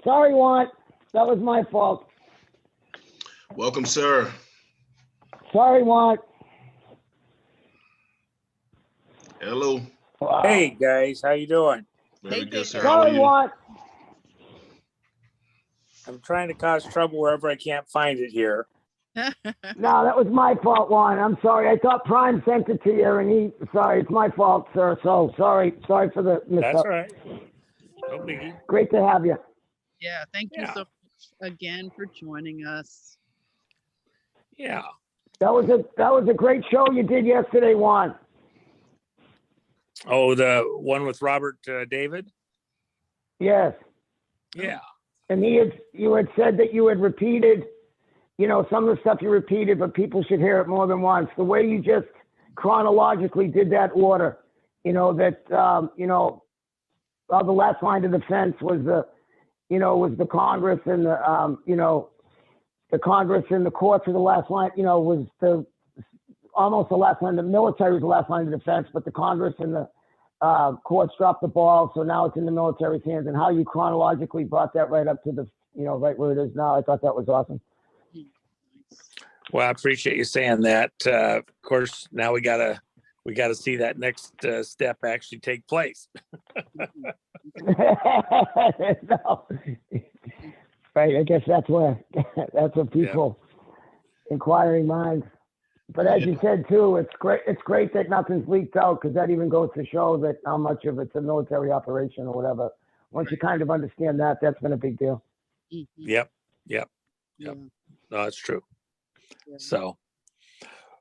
Sorry, Juan. That was my fault. Welcome, sir. Sorry, Juan. Hello. Wow. Hey guys, how you doing? Very Hey, good, sir. David. How are Sorry, you? Juan. I'm trying to cause trouble wherever I can't find it here. No, that was my fault, Juan. I'm sorry. I thought Pryme sent it to you, and sorry, it's my fault, sir. So sorry for the That's mix-up. all right. No biggie. Great to have you. Yeah, thank you Yeah. so much again for joining us. Yeah. That was a great show you did yesterday, Juan. Oh, the one with Robert David? Yes. Yeah. And you had said that you had repeated, some of the stuff you repeated, but people should hear it more than once. The way you just chronologically did that order, the last line of defense was the Congress and the Congress and the courts were the last line, was almost the last line. The military was the last line of defense, but the Congress and the courts dropped the ball, so now it's in the military's hands. And how you chronologically brought that right up to the, right where it is now, I thought that was awesome. Well, I appreciate you saying that. Of course, now we gotta see that next step actually take place. No. Right, I guess that's what people, inquiring minds. But as you said too, it's great that nothing's leaked out, because that even goes to show that how much of it's a military operation or whatever. Once you kind of understand that, that's been a big deal. Yep. Yeah. No, that's true. Yeah. So,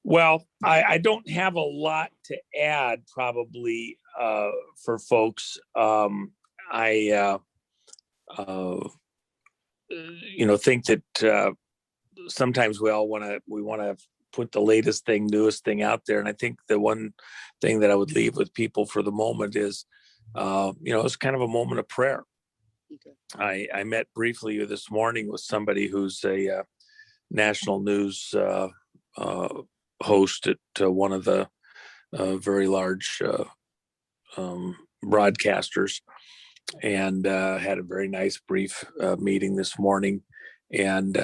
well, I don't have a lot to add probably for folks. I think that sometimes we want to put the latest thing, newest thing out there. And I think the one thing that I would leave with people for the moment is, it's kind of a moment of prayer. Okay. I met briefly this morning with somebody who's a national news host at one of the very large broadcasters, and had a very nice brief meeting this morning. And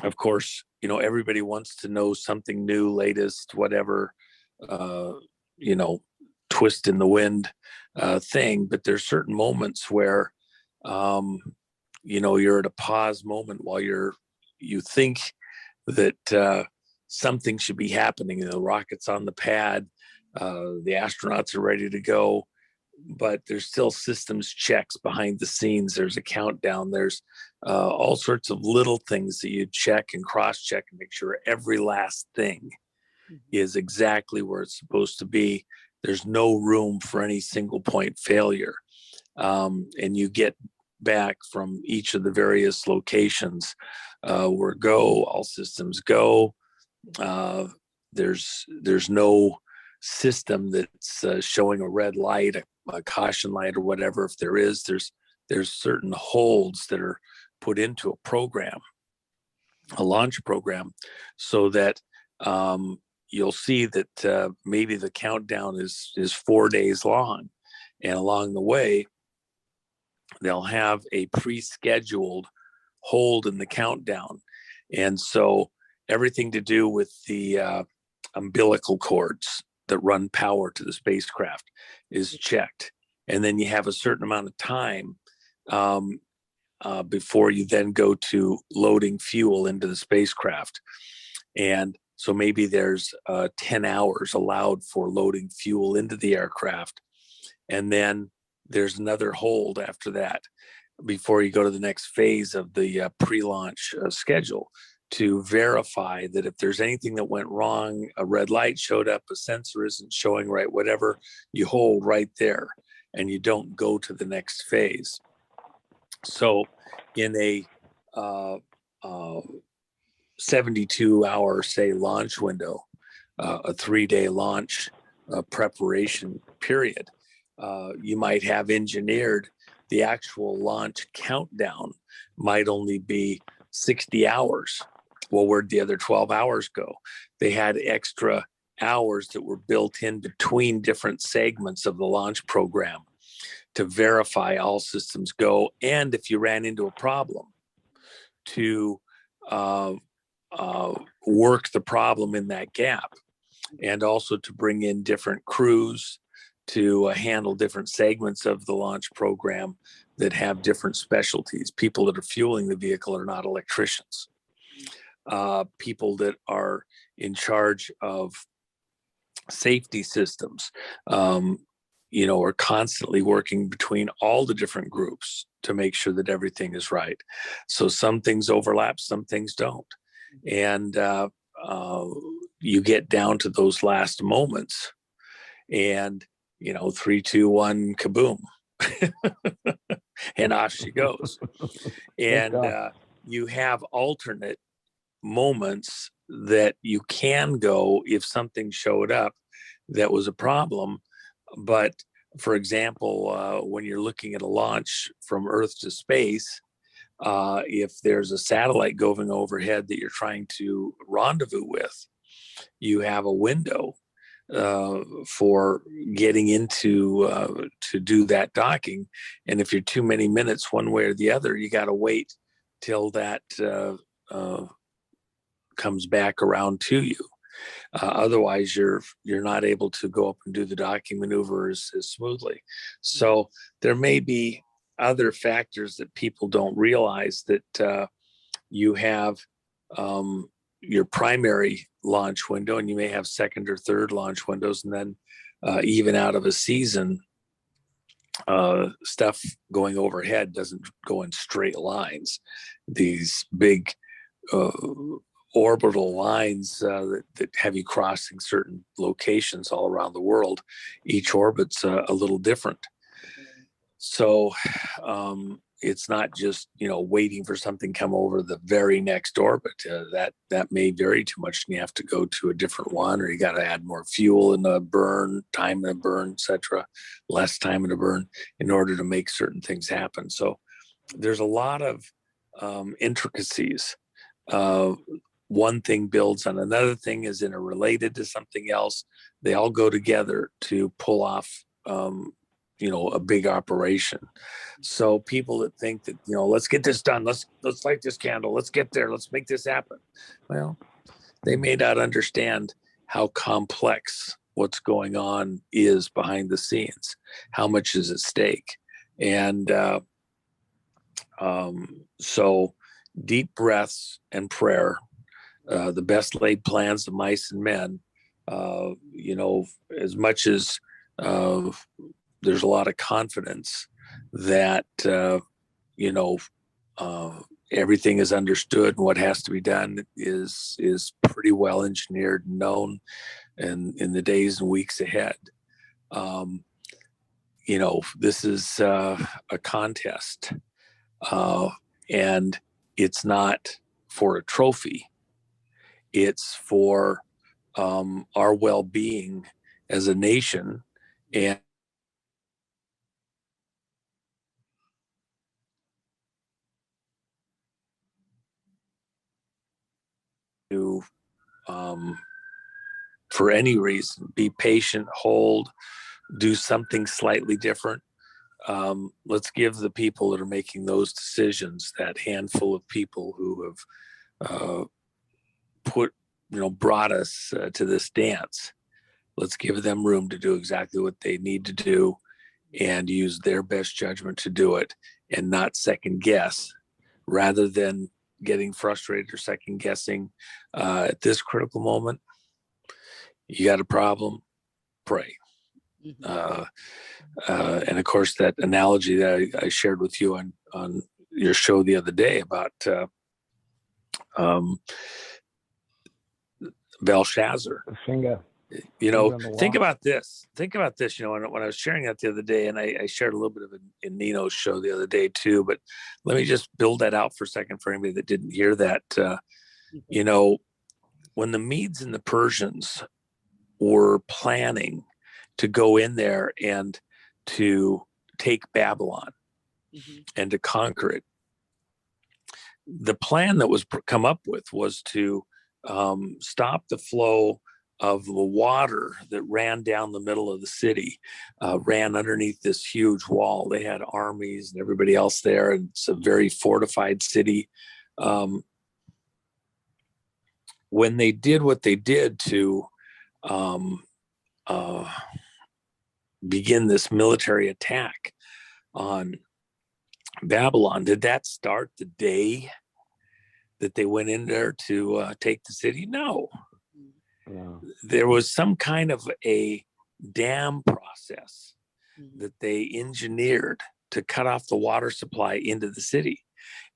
of course, everybody wants to know something new, latest, whatever, twist in the wind thing. But there's certain moments where, you're at a pause moment while you think that something should be happening. The rocket's on the pad, the astronauts are ready to go, but there's still systems checks behind the scenes. There's a countdown. There's all sorts of little things that you check and cross-check and make sure every last thing is exactly where it's supposed to be. There's no room for any single point failure. And you get back from each of the various locations where all systems go. There's no system that's showing a red light, a caution light, or whatever. If there is, there's certain holds that are put into a program, a launch program, so that you'll see that maybe the countdown is 4 days long, and along the way they'll have a pre-scheduled hold in the countdown. And so everything to do with the umbilical cords that run power to the spacecraft is checked. And then you have a certain amount of time before you then go to loading fuel into the spacecraft. And so maybe there's 10 hours allowed for loading fuel into the aircraft. And then there's another hold after that before you go to the next phase of the pre-launch schedule, to verify that if there's anything that went wrong, a red light showed up, a sensor isn't showing right, whatever, you hold right there and you don't go to the next phase. So in a 72-hour, say, launch window, a 3-day launch preparation period, you might have engineered the actual launch countdown might only be 60 hours. Well, where'd the other 12 hours go? They had extra hours that were built in between different segments of the launch program to verify all systems go, and if you ran into a problem, to work the problem in that gap, and also to bring in different crews to handle different segments of the launch program that have different specialties. People that are fueling the vehicle are not electricians. People that are in charge of safety systems, are constantly working between all the different groups to make sure that everything is right. So some things overlap, some things don't. And you get down to those last moments and, 3, 2, 1, kaboom. And off she goes. And you have alternate moments that you can go if something showed up that was a problem. But for example, when you're looking at a launch from Earth to space, if there's a satellite going overhead that you're trying to rendezvous with, you have a window for getting into to do that docking. And if you're too many minutes one way or the other, you got to wait till that comes back around to you. Otherwise, you're not able to go up and do the docking maneuvers as smoothly. So there may be other factors that people don't realize, that you have your primary launch window, and you may have second or third launch windows, and then even out of a season, stuff going overhead doesn't go in straight lines. These big orbital lines that have you crossing certain locations all around the world, each orbit's a little different. So it's not just, waiting for something come over the very next orbit. That may vary too much, and you have to go to a different one, or you got to add more fuel in the burn, time in the burn, etc., less time in the burn, in order to make certain things happen. So there's a lot of intricacies. One thing builds on another thing, is interrelated to something else. They all go together to pull off a big operation. So people that think that, let's get this done, let's light this candle, let's get there, let's make this happen. Well, they may not understand how complex what's going on is behind the scenes, how much is at stake. And so deep breaths and prayer, the best laid plans of mice and men, as much as there's a lot of confidence that, everything is understood and what has to be done is pretty well engineered and known, and in the days and weeks ahead. This is a contest, and it's not for a trophy. It's for our well-being as a nation, and to, for any reason, be patient, hold, do something slightly different. Let's give the people that are making those decisions, that handful of people who have brought us to this dance, let's give them room to do exactly what they need to do and use their best judgment to do it, and not second guess, rather than getting frustrated or second guessing. At this critical moment, you got a problem, pray. And of course, that analogy that I shared with you on your show the other day about Belshazzar. Think about this. When I was sharing that the other day, and I shared a little bit of it in Nino's show the other day too, but let me just build that out for a second for anybody that didn't hear that. When the Medes and the Persians were planning to go in there and to take Babylon and to conquer it, the plan that was come up with was to stop the flow of the water that ran down the middle of the city, ran underneath this huge wall. They had armies and everybody else there, and it's a very fortified city. When they did what they did to begin this military attack on Babylon, did that start the day that they went in there to take the city? No. Yeah. There was some kind of a dam process that they engineered to cut off the water supply into the city.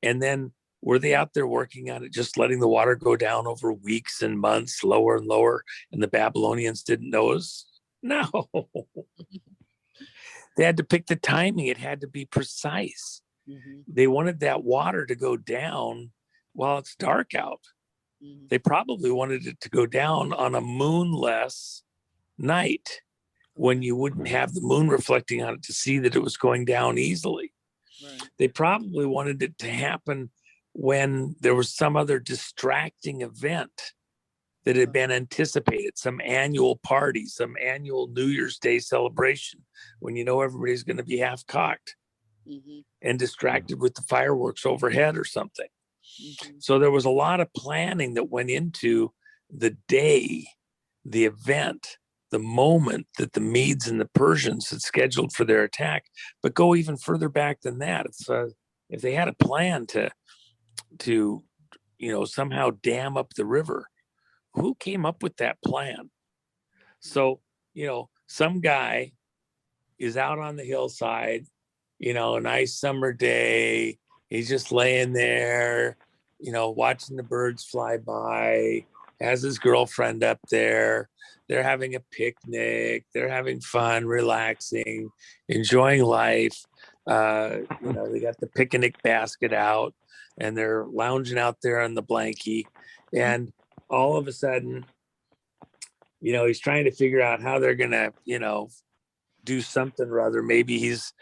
And then were they out there working on it, just letting the water go down over weeks and months, lower and lower, and the Babylonians didn't notice? No. They had to pick the timing. It had to be precise. They wanted that water to go down while it's dark out. They probably wanted it to go down on a moonless night when you wouldn't have the moon reflecting on it to see that it was going down easily. Right. They probably wanted it to happen when there was some other distracting event that had been anticipated, some annual party, some annual New Year's Day celebration, when you know everybody's going to be half cocked and distracted with the fireworks overhead or something. So there was a lot of planning that went into the day, the event, the moment that the Medes and the Persians had scheduled for their attack. But go even further back than that. If they had a plan to somehow dam up the river, who came up with that plan? So, some guy is out on the hillside, a nice summer day. He's just laying there, watching the birds fly by, has his girlfriend up there. They're having a picnic. They're having fun, relaxing, enjoying life. They got the picnic basket out and they're lounging out there on the blankie. And all of a sudden, he's trying to figure out how they're going to, do something or other. Maybe he's,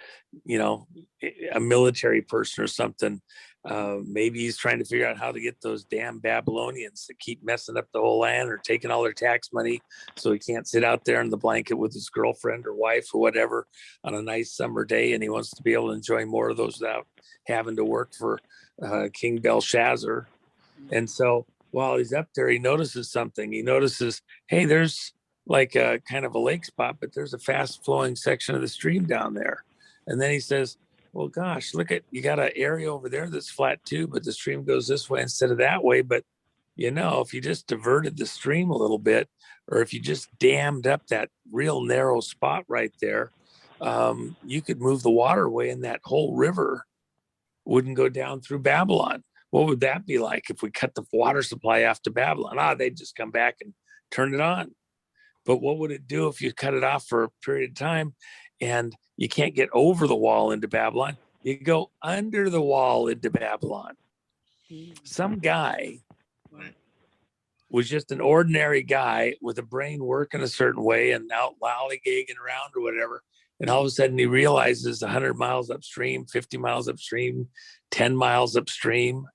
a military person or something. Maybe he's trying to figure out how to get those damn Babylonians that keep messing up the whole land or taking all their tax money so he can't sit out there in the blanket with his girlfriend or wife or whatever on a nice summer day. And he wants to be able to enjoy more of those without having to work for King Belshazzar. And so while he's up there, he notices something. He notices, hey, there's like a kind of a lake spot, but there's a fast flowing section of the stream down there. And then he says, well, gosh, you got an area over there that's flat too, but the stream goes this way instead of that way. But, if you just diverted the stream a little bit, or if you just dammed up that real narrow spot right there, you could move the waterway and that whole river wouldn't go down through Babylon. What would that be like if we cut the water supply off to Babylon? They'd just come back and turn it on. But what would it do if you cut it off for a period of time and you can't get over the wall into Babylon? You go under the wall into Babylon. Some guy was just an ordinary guy with a brain working a certain way and out lollygagging around or whatever. And all of a sudden he realizes 100 miles upstream, 50 miles upstream, 10 miles upstream,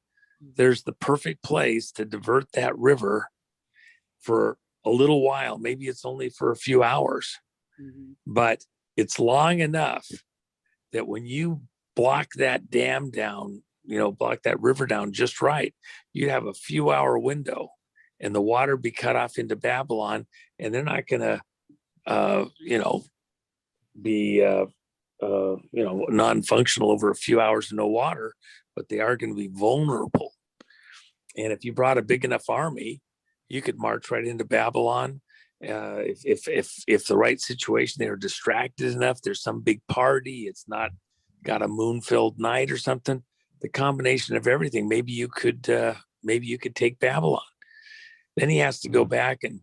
there's the perfect place to divert that river for a little while. Maybe it's only for a few hours, but it's long enough that when you block that dam down, block that river down just right, you'd have a few hour window and the water be cut off into Babylon, and they're not going to, be, non-functional over a few hours of no water, but they are going to be vulnerable. And if you brought a big enough army, you could march right into Babylon. If the right situation, they were distracted enough, there's some big party, it's not got a moon-filled night or something, the combination of everything, maybe you could take Babylon. Then he has to go back and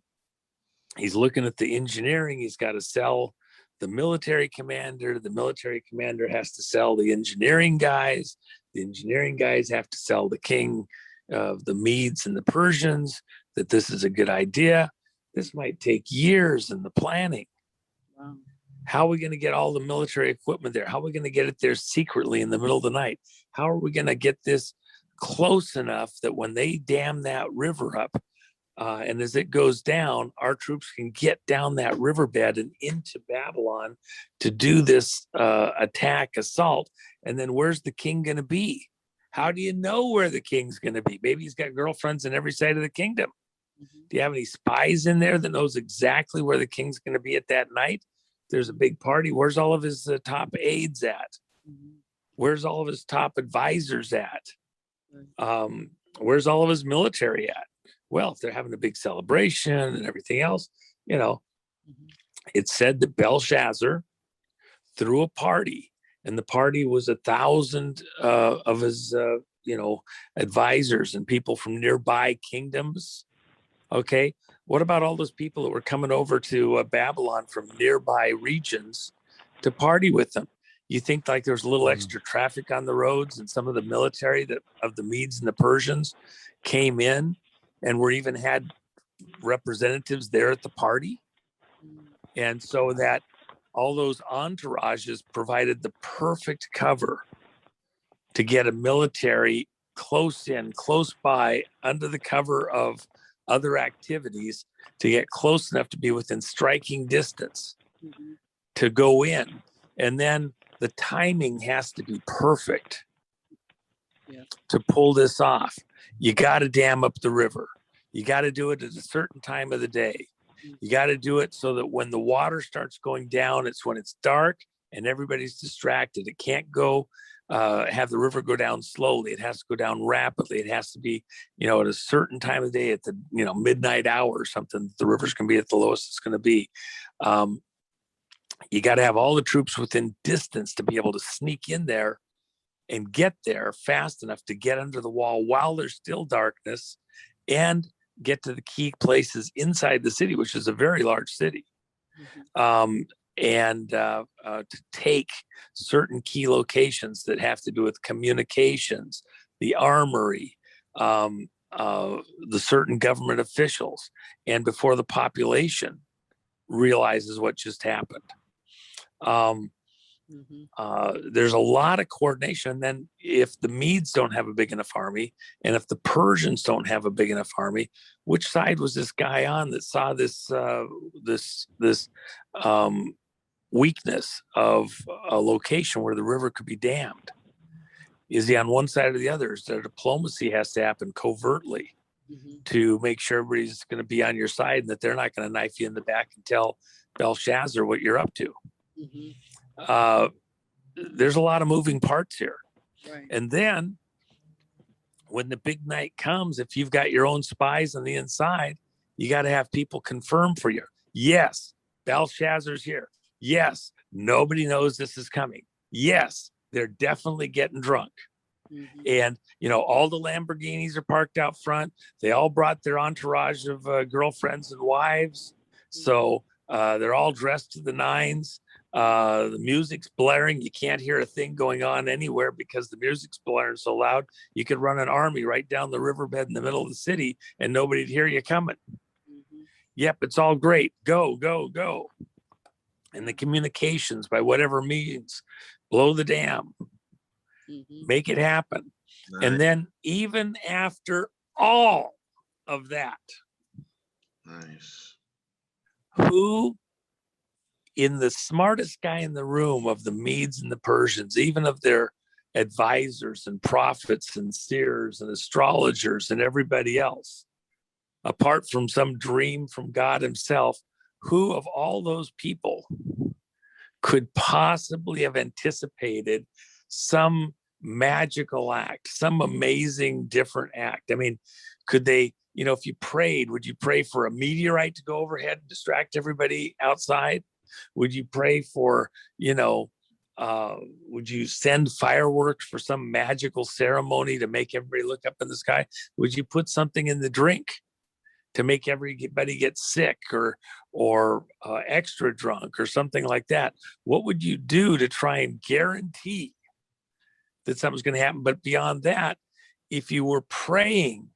he's looking at the engineering. He's got to sell the military commander. The military commander has to sell the engineering guys. The engineering guys have to sell the king of the Medes and the Persians that this is a good idea. This might take years in the planning. Wow. How are we going to get all the military equipment there? How are we going to get it there secretly in the middle of the night? How are we going to get this close enough that when they dam that river up, And as it goes down, our troops can get down that riverbed and into Babylon to do this attack, assault. And then where's the king going to be? How do you know where the king's going to be? Maybe he's got girlfriends in every side of the kingdom. Do you have any spies in there that knows exactly where the king's going to be at that night? There's a big party. Where's all of his top aides at? Where's all of his top advisors at? Where's all of his military at? Well, if they're having a big celebration and everything else, it's said that Belshazzar threw a party, and the party was 1,000 of his, advisors and people from nearby kingdoms. Okay. What about all those people that were coming over to Babylon from nearby regions to party with them? You think like there's a little extra traffic on the roads, and some of the military of the Medes and the Persians came in and were even had representatives there at the party. And so that all those entourages provided the perfect cover to get a military close by, under the cover of other activities, to get close enough to be within striking distance to go in. And then the timing has to be perfect to pull this off. You got to dam up the river. You got to do it at a certain time of the day. You got to do it so that when the water starts going down, it's when it's dark and everybody's distracted. It can't go have the river go down slowly. It has to go down rapidly. It has to be, at a certain time of day, at the midnight hour or something. The river's going to be at the lowest it's going to be. You got to have all the troops within distance to be able to sneak in there and get there fast enough to get under the wall while there's still darkness, and get to the key places inside the city, which is a very large city, and to take certain key locations that have to do with communications, the armory, the certain government officials, and before the population realizes what just happened. There's a lot of coordination. And then if the Medes don't have a big enough army, and if the Persians don't have a big enough army, which side was this guy on that saw this weakness of a location where the river could be dammed? Is he on one side or the other? So diplomacy has to happen covertly to make sure everybody's going to be on your side, and that they're not going to knife you in the back and tell Belshazzar what you're up to. There's a lot of moving parts here. Right. And then when the big night comes, if you've got your own spies on the inside, you got to have people confirm for you. Yes, Belshazzar's here. Yes, nobody knows this is coming. Yes, they're definitely getting drunk. And, all the Lamborghinis are parked out front. They all brought their entourage of girlfriends and wives. So they're all dressed to the nines. The music's blaring. You can't hear a thing going on anywhere because the music's blaring so loud. You could run an army right down the riverbed in the middle of the city and nobody'd hear you coming. Yep, it's all great. Go, go, go. And the communications, by whatever means, blow the dam. Make it happen. Nice. And then even after all of that, nice. Who in the smartest guy in the room of the Medes and the Persians, even of their advisors and prophets and seers and astrologers and everybody else, apart from some dream from God himself, who of all those people could possibly have anticipated some magical act, some amazing different act? I mean, could they, if you prayed, would you pray for a meteorite to go overhead and distract everybody outside? Would you pray for, would you send fireworks for some magical ceremony to make everybody look up in the sky? Would you put something in the drink to make everybody get sick or extra drunk or something like that? What would you do to try and guarantee that something's going to happen? But beyond that, if you were praying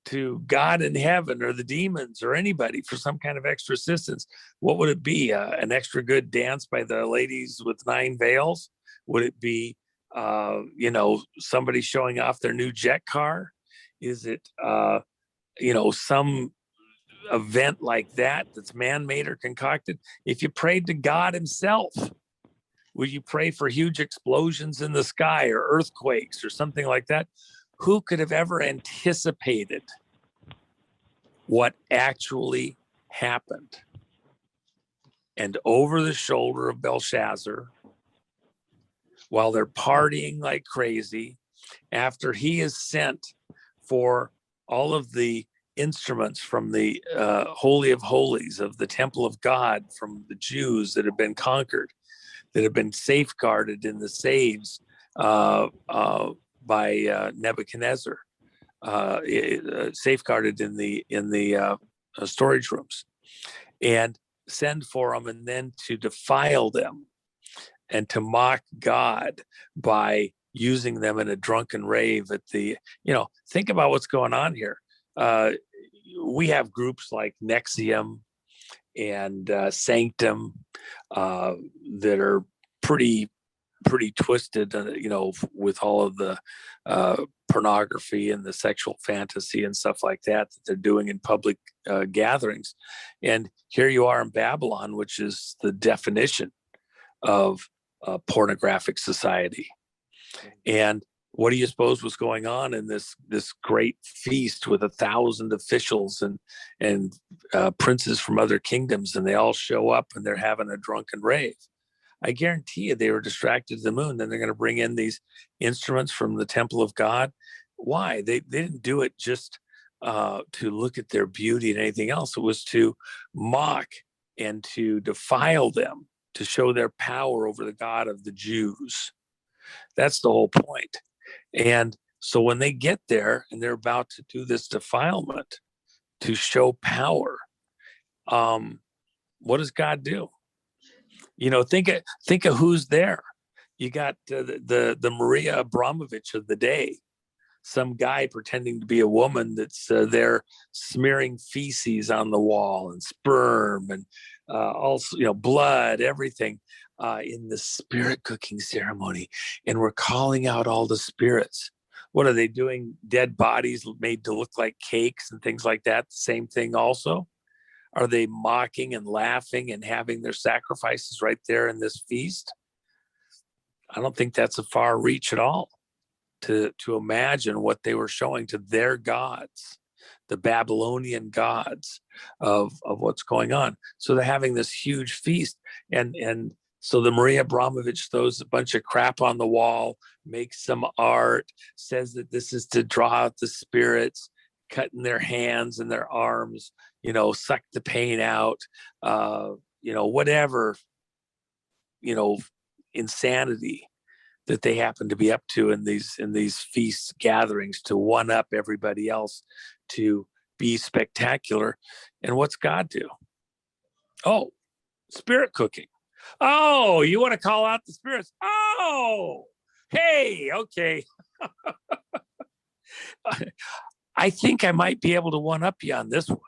to God in heaven or the demons or anybody for some kind of extra assistance, what would it be? An extra good dance by the ladies with 9 veils? Would it be, somebody showing off their new jet car? Is it, some event like that that's man-made or concocted, if you prayed to God himself, would you pray for huge explosions in the sky or earthquakes or something like that? Who could have ever anticipated what actually happened? And over the shoulder of Belshazzar, while they're partying like crazy, after he is sent for all of the instruments from the Holy of Holies of the Temple of God from the Jews that have been conquered, that have been safeguarded in the saves by Nebuchadnezzar, safeguarded in the storage rooms, and send for them, and then to defile them and to mock God by using them in a drunken rave at the, think about what's going on here. We have groups like Nexium and Sanctum that are pretty twisted, with all of the pornography and the sexual fantasy and stuff like that they're doing in public gatherings. And here you are in Babylon, which is the definition of a pornographic society. And what do you suppose was going on in this great feast with 1,000 officials and princes from other kingdoms, and they all show up and they're having a drunken rave? I guarantee you they were distracted to the moon. Then they're going to bring in these instruments from the temple of God. Why? They didn't do it just to look at their beauty and anything else. It was to mock and to defile them, to show their power over the God of the Jews. That's the whole point. And so when they get there and they're about to do this defilement to show power, what does God do? Think of who's there. You got the Maria Abramovich of the day, some guy pretending to be a woman that's there smearing feces on the wall and sperm and also blood, everything in the spirit cooking ceremony. And we're calling out all the spirits. What are they doing? Dead bodies made to look like cakes and things like that. The same thing also. Are they mocking and laughing and having their sacrifices right there in this feast? I don't think that's a far reach at all to imagine what they were showing to their gods, the Babylonian gods of what's going on. So they're having this huge feast. And so the Maria Abramovich throws a bunch of crap on the wall, makes some art, says that this is to draw out the spirits, cutting their hands and their arms, suck the pain out, whatever, insanity that they happen to be up to in these feast gatherings to one up everybody else, to be spectacular. And what's God do? Oh, spirit cooking. Oh, you want to call out the spirits? Oh, hey, okay. I think I might be able to one up you on this one.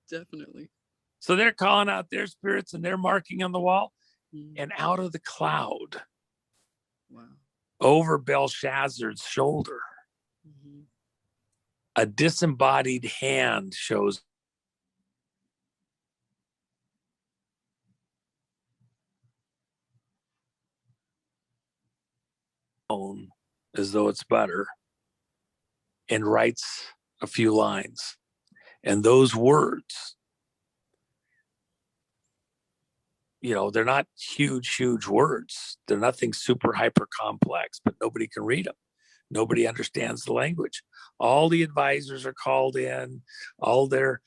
Definitely. So they're calling out their spirits and they're marking on the wall. And out of the cloud, wow, over Belshazzar's shoulder, a disembodied hand shows as though it's butter, and writes a few lines. And those words, they're not huge words. They're nothing super hyper complex, but nobody can read them. Nobody understands the language. All the advisors are called in, all their,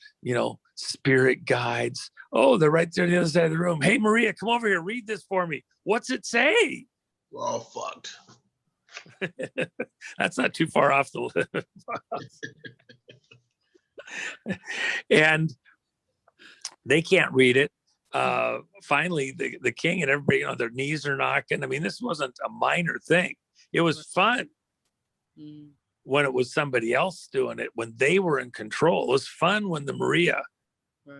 spirit guides. Oh, they're right there on the other side of the room. Hey, Maria, come over here. Read this for me. What's it say? We're all fucked. That's not too far off the list. And they can't read it. Finally, the king and everybody, their knees are knocking. I mean, this wasn't a minor thing. It was fun when it was somebody else doing it, when they were in control. It was fun when the Maria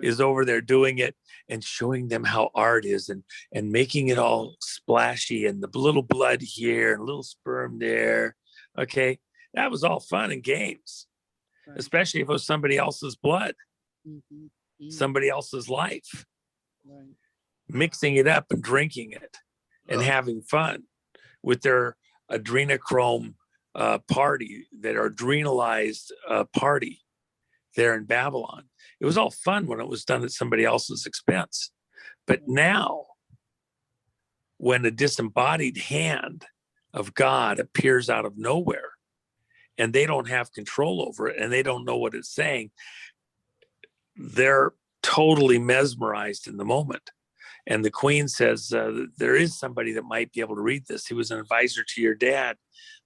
is over there doing it and showing them how art is and making it all splashy and the little blood here and a little sperm there. Okay. That was all fun and games, especially if it was somebody else's blood. somebody else's life, Right. mixing it up and drinking it and having fun with their adrenochrome party, their adrenalized party there in Babylon. It was all fun when it was done at somebody else's expense. But now, when a disembodied hand of God appears out of nowhere and they don't have control over it and they don't know what it's saying, they're totally mesmerized in the moment. And the queen says, there is somebody that might be able to read this. He was an advisor to your dad,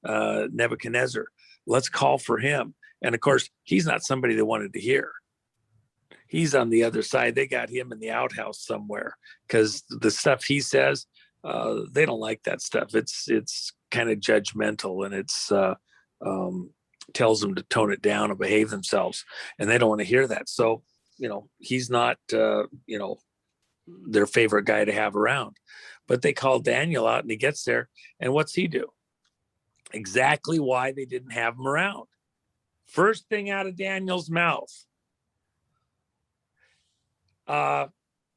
Nebuchadnezzar. Let's call for him. And of course, he's not somebody they wanted to hear. He's on the other side. They got him in the outhouse somewhere because the stuff he says, they don't like that stuff. It's kind of judgmental, and it's tells them to tone it down and behave themselves, and they don't want to hear that. So, he's not, their favorite guy to have around. But they call Daniel out, and he gets there, and what's he do? Exactly why they didn't have him around. First thing out of Daniel's mouth,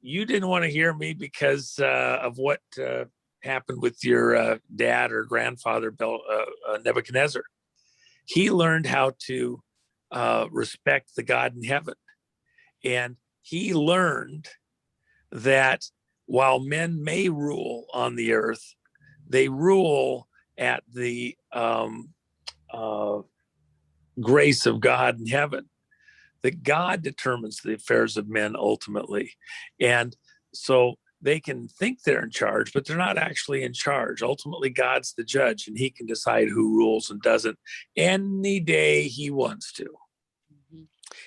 you didn't want to hear me because of what happened with your dad or grandfather, Nebuchadnezzar. He learned how to respect the God in heaven. And he learned that while men may rule on the earth, they rule at the grace of God in heaven. That God determines the affairs of men ultimately. And so they can think they're in charge, but they're not actually in charge. Ultimately, God's the judge, and he can decide who rules and doesn't any day he wants to.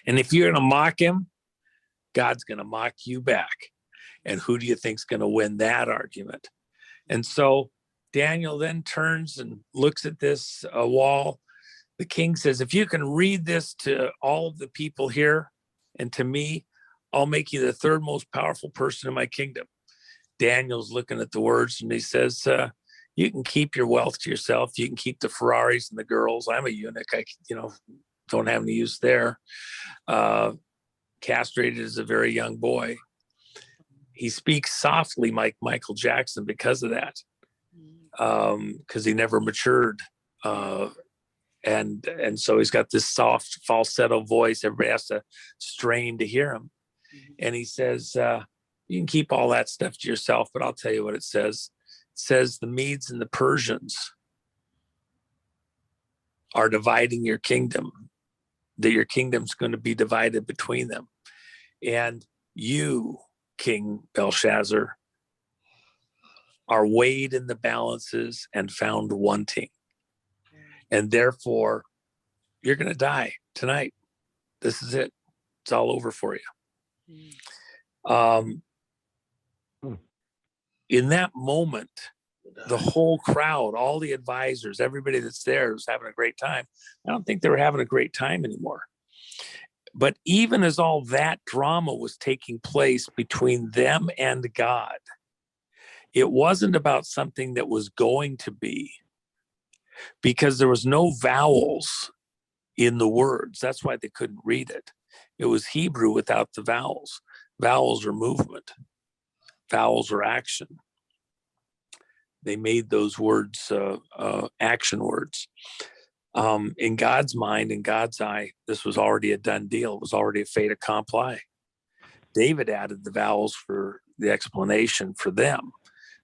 And if you're going to mock him, God's going to mock you back. And who do you think's going to win that argument? And so Daniel then turns and looks at this wall. The king says, if you can read this to all of the people here and to me, I'll make you the third most powerful person in my kingdom. Daniel's looking at the words, and he says, you can keep your wealth to yourself. You can keep the Ferraris and the girls. I'm a eunuch. I don't have any use there. Castrated as a very young boy. He speaks softly like Michael Jackson because of that, because he never matured. And so he's got this soft falsetto voice. Everybody has to strain to hear him. And he says, you can keep all that stuff to yourself, but I'll tell you what it says. It says the Medes and the Persians are dividing your kingdom, that your kingdom's going to be divided between them. And you, King Belshazzar, are weighed in the balances and found wanting. And therefore, you're going to die tonight. This is it. It's all over for you. In that moment, the whole crowd, all the advisors, everybody that's there was having a great time. I don't think they were having a great time anymore. But even as all that drama was taking place between them and God, it wasn't about something that was going to be, because there was no vowels in the words. That's why they couldn't read it. It was Hebrew without the vowels. Vowels are movement. Vowels are action. They made those words action words. In God's mind, in God's eye, this was already a done deal. It was already a fait accompli. David added the vowels for the explanation for them,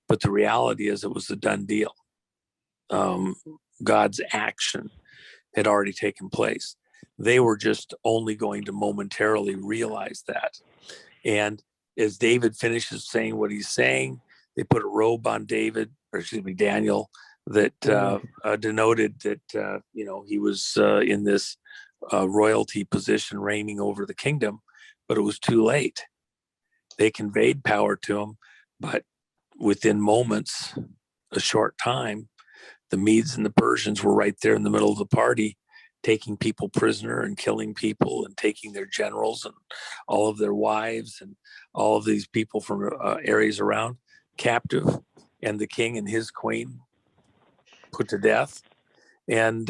but the reality is it was a done deal. God's action had already taken place. They were just only going to momentarily realize that. And as David finishes saying what he's saying, they put a robe on Daniel, that denoted that, he was in this royalty position reigning over the kingdom, but it was too late. They conveyed power to him, but within moments, a short time, the Medes and the Persians were right there in the middle of the party, taking people prisoner and killing people and taking their generals and all of their wives and all of these people from areas around captive, and the king and his queen put to death. And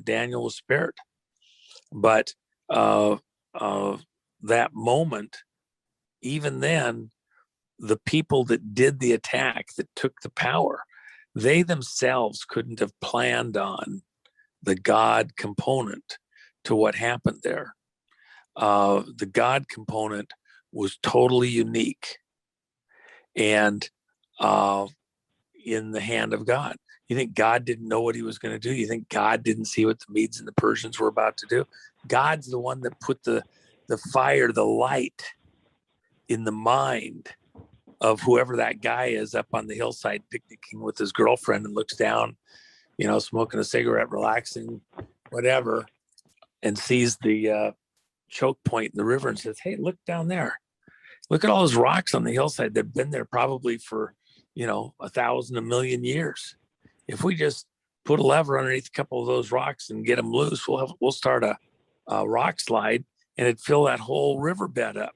Daniel was spared. But that moment, even then, the people that did the attack, that took the power, they themselves couldn't have planned on the God component to what happened there. The God component was totally unique and in the hand of God. You think God didn't know what he was going to do? You think God didn't see what the Medes and the Persians were about to do? God's the one that put the fire, the light in the mind of whoever that guy is up on the hillside picnicking with his girlfriend and looks down, smoking a cigarette, relaxing, whatever, and sees the choke point in the river and says, hey, look down there. Look at all those rocks on the hillside. They've been there probably for, 1,000, 1,000,000 years. If we just put a lever underneath a couple of those rocks and get them loose, we'll start a rock slide, and it'd fill that whole riverbed up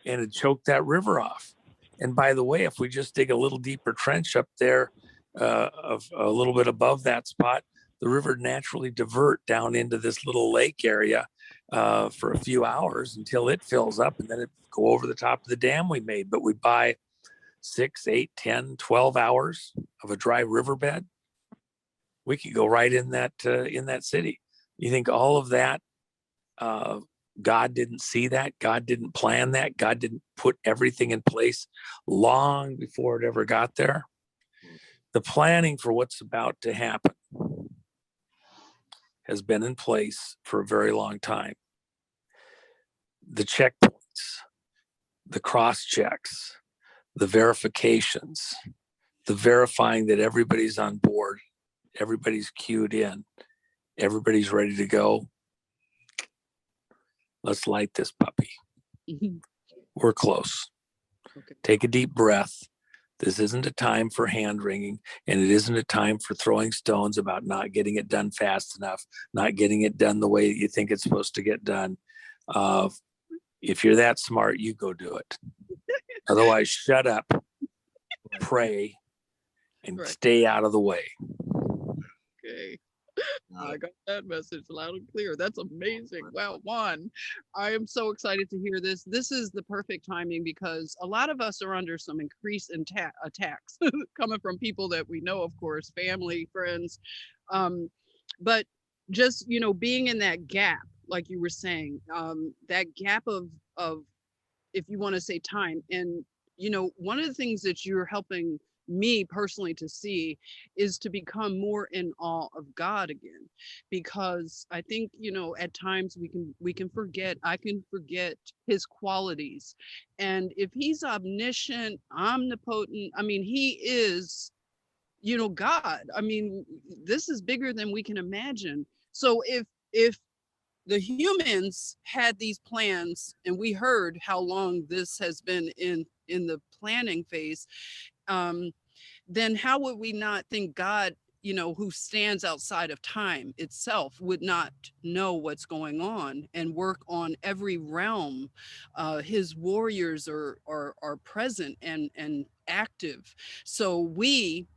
and it'd choke that river off. And by the way, if we just dig a little deeper trench up there, of a little bit above that spot, the river naturally divert down into this little lake area for a few hours until it fills up, and then it go over the top of the dam we made. But we buy 6, 8, 10, 12 hours of a dry riverbed. We could go right in that city. You think all of that, God didn't see that? God didn't plan that? God didn't put everything in place long before it ever got there? The planning for what's about to happen has been in place for a very long time. The checkpoints, the cross checks, the verifications, the verifying that everybody's on board, everybody's queued in, everybody's ready to go. Let's light this puppy. We're close. Okay. Take a deep breath. This isn't a time for hand wringing, and it isn't a time for throwing stones about not getting it done fast enough, not getting it done the way that you think it's supposed to get done. If you're that smart, you go do it. Otherwise, shut up, pray, and Right. stay out of the way. Okay. I got that message loud and clear. That's amazing. Wow, Juan, I am so excited to hear this. This is the perfect timing because a lot of us are under some increased attacks coming from people that we know, of course, family, friends. But just, being in that gap, like you were saying, that gap of, if you want to say time. And, one of the things that you're helping me personally to see is to become more in awe of God again, because I think at times we can forget. I can forget his qualities, and if he's omniscient, omnipotent, I mean, he is God. I mean, this is bigger than we can imagine. So if the humans had these plans and we heard how long this has been in the planning phase, then how would we not think God, who stands outside of time itself, would not know what's going on and work on every realm? His warriors are present and active. So we,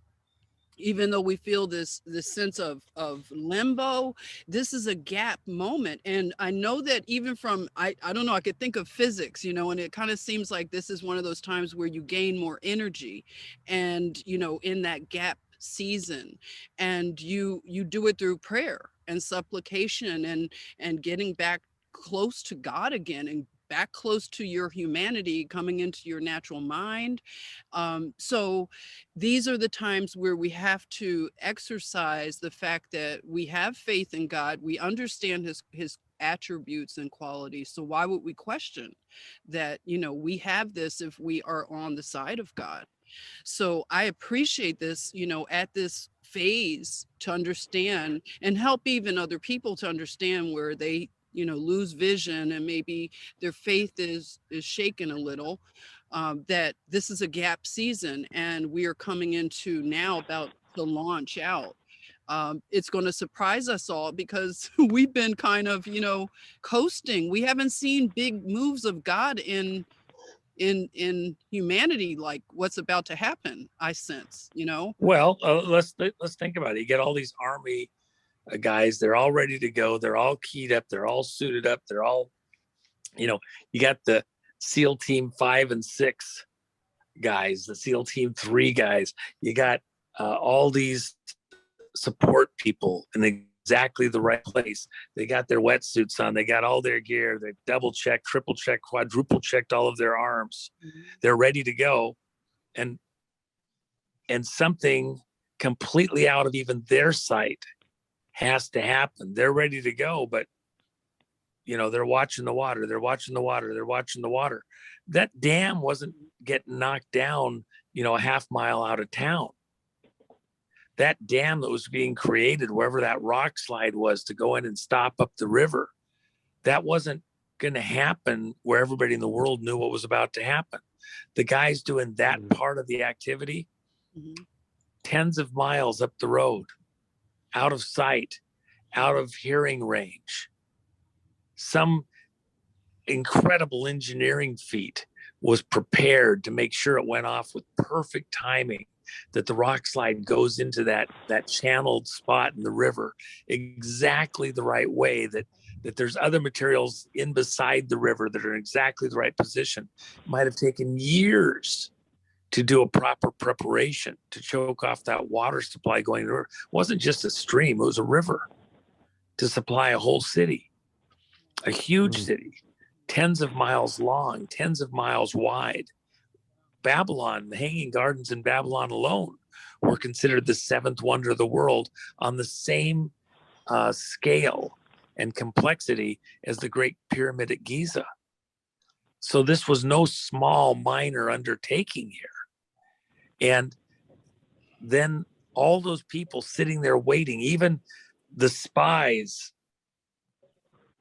even though we feel this sense of limbo, this is a gap moment. And I know that even from, I don't know, I could think of physics, and it kind of seems like this is one of those times where you gain more energy and, in that gap season, and you do it through prayer and supplication and getting back close to God again, and back close to your humanity, coming into your natural mind. So these are the times where we have to exercise the fact that we have faith in God. We understand his attributes and qualities. So why would we question that, we have this if we are on the side of God? So I appreciate this, at this phase, to understand and help even other people to understand where they, lose vision and maybe their faith is shaken a little, that this is a gap season and we are coming into now about to launch out. It's going to surprise us all because we've been kind of, coasting. We haven't seen big moves of God in humanity, like what's about to happen, I sense. Well, let's think about it. You get all these army guys, they're all ready to go, they're all keyed up, they're all suited up, they're all You know, you got the SEAL Team 5 and 6 guys, the SEAL Team 3 guys. You got all these support people in exactly the right place. They got their wetsuits on. They got all their gear. They double checked, triple checked, quadruple checked all of their arms. They're ready to go. And something completely out of even their sight has to happen. They're ready to go, but you know, they're watching the water. They're watching the water. They're watching the water. That dam wasn't getting knocked down, you know, a half mile out of town. That dam that was being created, wherever that rock slide was to go in and stop up the river, that wasn't going to happen where everybody in the world knew what was about to happen. The guys doing that part of the activity, tens of miles up the road, out of sight, out of hearing range, some incredible engineering feat was prepared to make sure it went off with perfect timing, that the rock slide goes into that channeled spot in the river exactly the right way, that there's other materials in beside the river that are in exactly the right position. It might have taken years to do a proper preparation to choke off that water supply going to the river. It wasn't just a stream, it was a river to supply a whole city, a huge city, tens of miles long, tens of miles wide. Babylon, the Hanging Gardens in Babylon alone were considered the seventh wonder of the world on the same scale and complexity as the Great Pyramid at Giza. So this was no small, minor undertaking here. And then all those people sitting there waiting, even the spies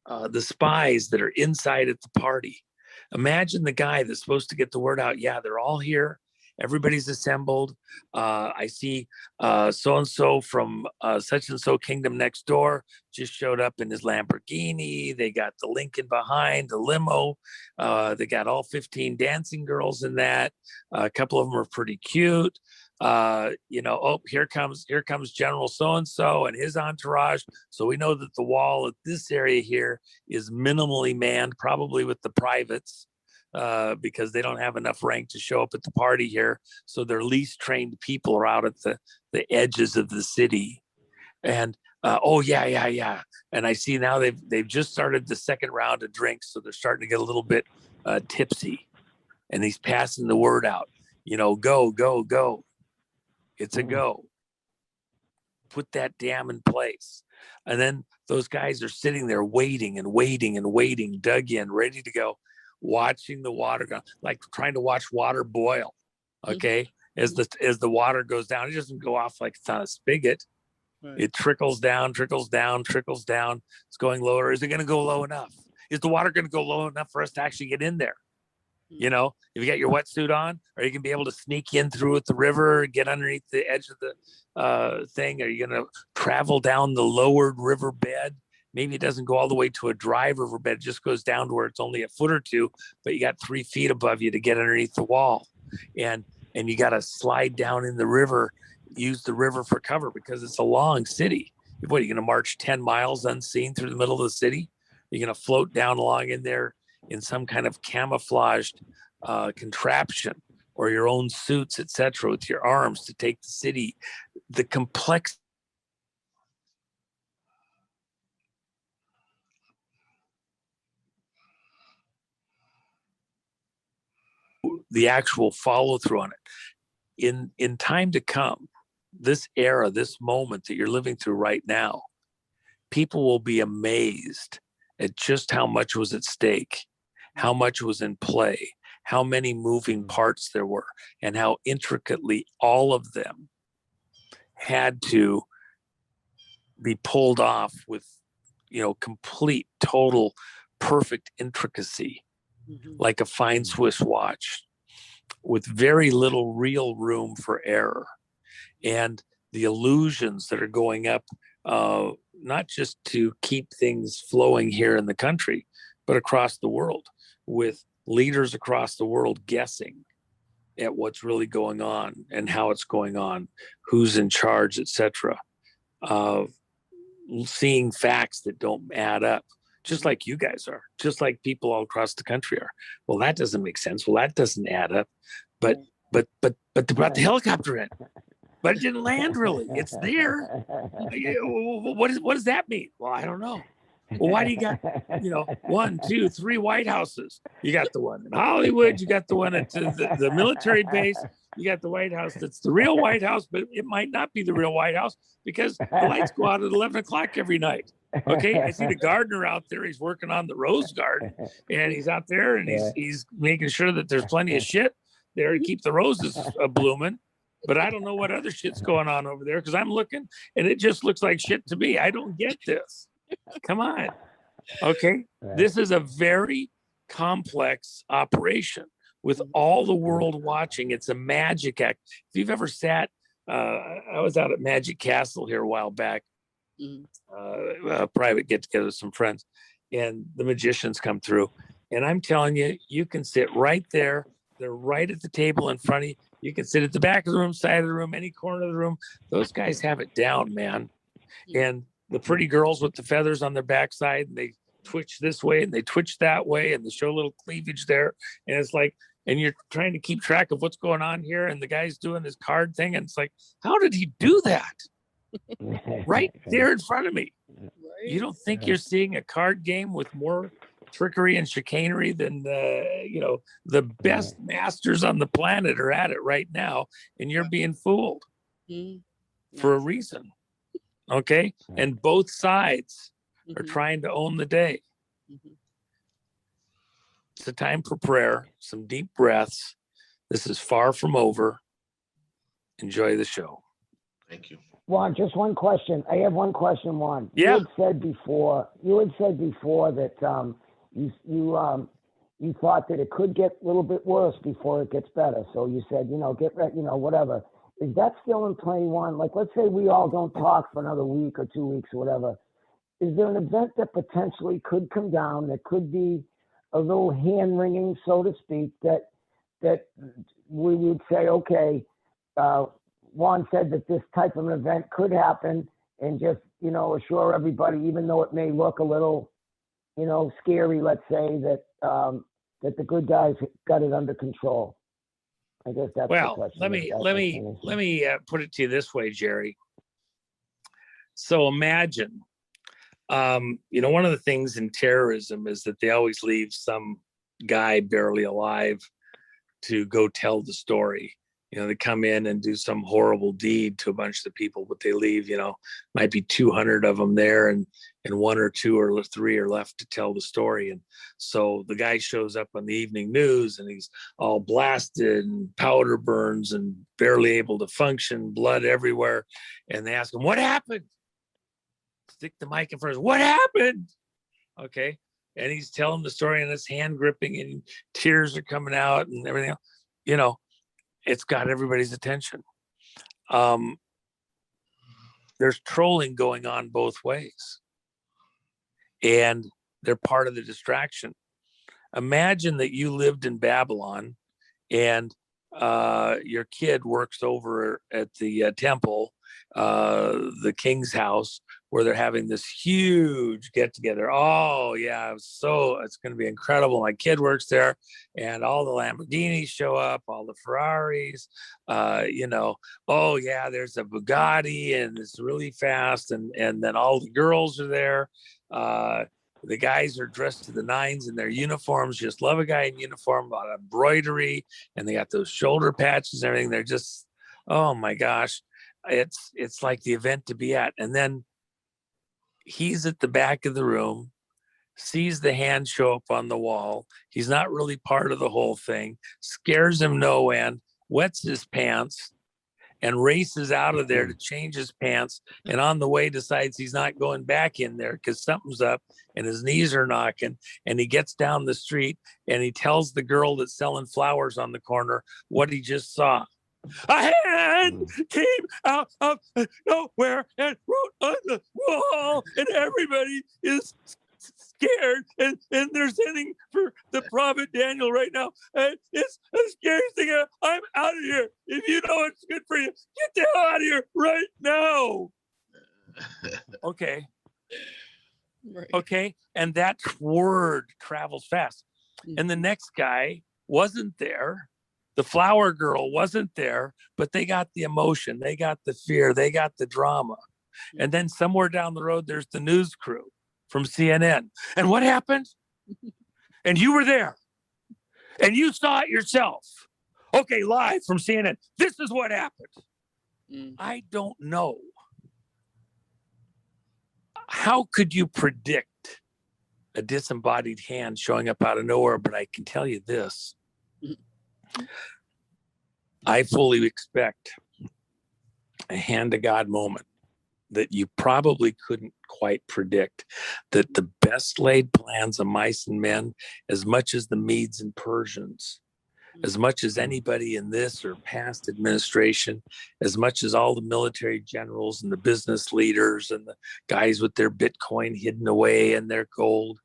that are inside at the party. Imagine the guy that's supposed to get the word out. Yeah, they're all here. Everybody's assembled. I see so-and-so from such and so kingdom next door just showed up in his Lamborghini. They got the Lincoln behind, the limo. They got all 15 dancing girls in that. A couple of them are pretty cute. You know, oh, here comes General so-and-so and his entourage. So we know that the wall at this area here is minimally manned, probably with the privates, because they don't have enough rank to show up at the party here. So their least trained people are out at the edges of the city. And oh yeah. And I see now they've just started the second round of drinks, so they're starting to get a little bit tipsy. And he's passing the word out. You know, go. It's a go. Put that dam in place. And then those guys are sitting there waiting, dug in, ready to go, watching the water go, like trying to watch water boil. Okay. As the water goes down, it doesn't go off like it's on a spigot. Right. It trickles down. It's going lower. Is it going to go low enough? Is the water going to go low enough for us to actually get in there? You know, if you got your wetsuit on, are you going to be able to sneak in through at the river, get underneath the edge of the thing? Are you going to travel down the lowered riverbed? Maybe it doesn't go all the way to a dry riverbed. It just goes down to where it's only a foot or two, but you got 3 feet above you to get underneath the wall. And you got to slide down in the river, use the river for cover because it's a long city. What, are you going to march 10 miles unseen through the middle of the city? You're going to float down along in there in some kind of camouflaged contraption or your own suits, etc., with your arms to take the city. The complex, the actual follow through on it. In time to come, this era, this moment that you're living through right now, people will be amazed at just how much was at stake, how much was in play, how many moving parts there were, and how intricately all of them had to be pulled off with, you know, complete, total, perfect intricacy, like a fine Swiss watch, with very little real room for error. And the illusions that are going up, not just to keep things flowing here in the country, but across the world, with leaders across the world guessing at what's really going on and how it's going on, who's in charge, etc. Seeing facts that don't add up, just like you guys are, just like people all across the country are. Well, that doesn't make sense. Well, that doesn't add up. But they brought the helicopter in, but it didn't land really. It's there. What does that mean? Well, I don't know. Well, why do you got, 1, 2, 3 White Houses? You got the one in Hollywood. You got the one at the military base. You got the White House that's the real White House, but it might not be the real White House because the lights go out at 11 o'clock every night. Okay, I see the gardener out there. He's working on the rose garden, and he's out there and he's making sure that there's plenty of shit there to keep the roses blooming. But I don't know what other shit's going on over there because I'm looking and it just looks like shit to me. I don't get this. Come on. Okay. This is a very complex operation with all the world watching. It's a magic act. If you've ever sat, I was out at Magic Castle here a while back, a private get together with some friends, and the magicians come through. And I'm telling you, you can sit right there. They're right at the table in front of you. You can sit at the back of the room, side of the room, any corner of the room. Those guys have it down, man. And the pretty girls with the feathers on their backside, and they twitch this way and they twitch that way, and they show a little cleavage there. And it's like, and you're trying to keep track of what's going on here. And the guy's doing his card thing. And it's like, how did he do that? Right there in front of me. You don't think you're seeing a card game with more trickery and chicanery than the best masters on the planet are at it right now, and you're being fooled for a reason. Okay, and both sides are trying to own the day. It's a time for prayer, some deep breaths. This is far from over. Enjoy the show. Thank you. Juan, just one question. I have one question, Juan. Yeah. You had said before that you thought that it could get a little bit worse before it gets better. So you said, get ready, whatever. Is that still in play, Juan? Like, let's say we all don't talk for another week or 2 weeks or whatever. Is there an event that potentially could come down that could be a little hand-wringing, so to speak, that we would say, okay, Juan said that this type of an event could happen, and just, assure everybody, even though it may look a little, scary, let's say, that the good guys got it under control. I guess that's the question. Let me put it to you this way, Gerry. So imagine, one of the things in terrorism is that they always leave some guy barely alive to go tell the story. They come in and do some horrible deed to a bunch of the people, but they leave, might be 200 of them there, and 1 or 2 or 3 are left to tell the story. And so the guy shows up on the evening news and he's all blasted and powder burns and barely able to function, blood everywhere. And they ask him, what happened? Stick the mic in front of him. What happened? Okay. And he's telling the story, and it's hand gripping and tears are coming out and everything else. It's got everybody's attention. There's trolling going on both ways, and they're part of the distraction. Imagine that you lived in Babylon and your kid works over at the temple, the king's house, where they're having this huge get together. Oh yeah, it's going to be incredible. My kid works there, and all the Lamborghinis show up, all the Ferraris, oh yeah, there's a Bugatti and it's really fast. And then all the girls are there. The guys are dressed to the nines in their uniforms. Just love a guy in uniform, a lot of embroidery, and they got those shoulder patches and everything. They're just, oh my gosh, it's like the event to be at. And then he's at the back of the room, sees the hand show up on the wall. He's not really part of the whole thing, scares him no end, wets his pants, and races out of there to change his pants. And on the way decides he's not going back in there because something's up and his knees are knocking. And he gets down the street and he tells the girl that's selling flowers on the corner what he just saw. A hand came out of nowhere and wrote on the wall, and everybody is scared, and they're sending for the prophet Daniel right now. And it's the scariest thing. I'm out of here. If you know it's good for you, get the hell out of here right now. Okay. Right. Okay. And that word travels fast. And the next guy wasn't there. The flower girl wasn't there, but they got the emotion, they got the fear, they got the drama. And then somewhere down the road, there's the news crew from CNN. And what happened? And you were there. And you saw it yourself. Okay, live from CNN. This is what happened. I don't know. How could you predict a disembodied hand showing up out of nowhere? But I can tell you this. I fully expect a hand to God moment that you probably couldn't quite predict, that the best laid plans of mice and men, as much as the Medes and Persians, as much as anybody in this or past administration, as much as all the military generals and the business leaders and the guys with their Bitcoin hidden away and their gold,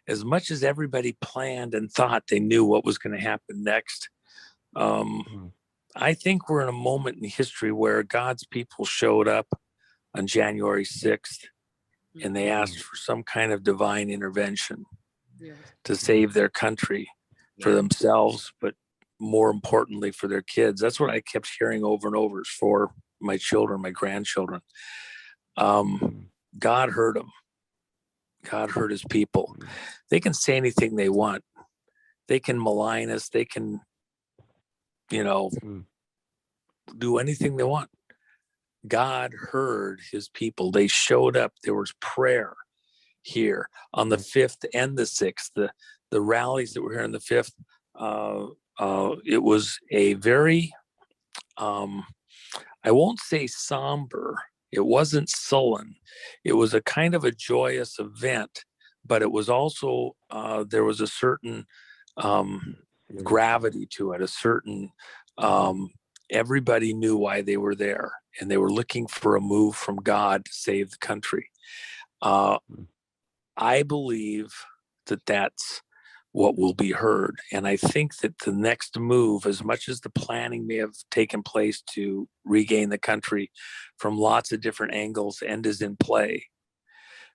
as much as everybody planned and thought they knew what was going to happen next, I think we're in a moment in history where God's people showed up on January 6th and they asked for some kind of divine intervention to save their country, for themselves, but more importantly for their kids. That's what I kept hearing over and over, is for my children, my grandchildren. God heard them. God heard his people. They can say anything they want. They can malign us. They can, do anything they want. God heard his people. They showed up. There was prayer here on the 5th and the 6th. The rallies that were here on the 5th, it was a very, I won't say somber. It wasn't sullen. It was a kind of a joyous event, but it was also, there was a certain gravity to it, a certain, everybody knew why they were there, and they were looking for a move from God to save the country. I believe that that's what will be heard. And I think that the next move, as much as the planning may have taken place to regain the country from lots of different angles and is in play,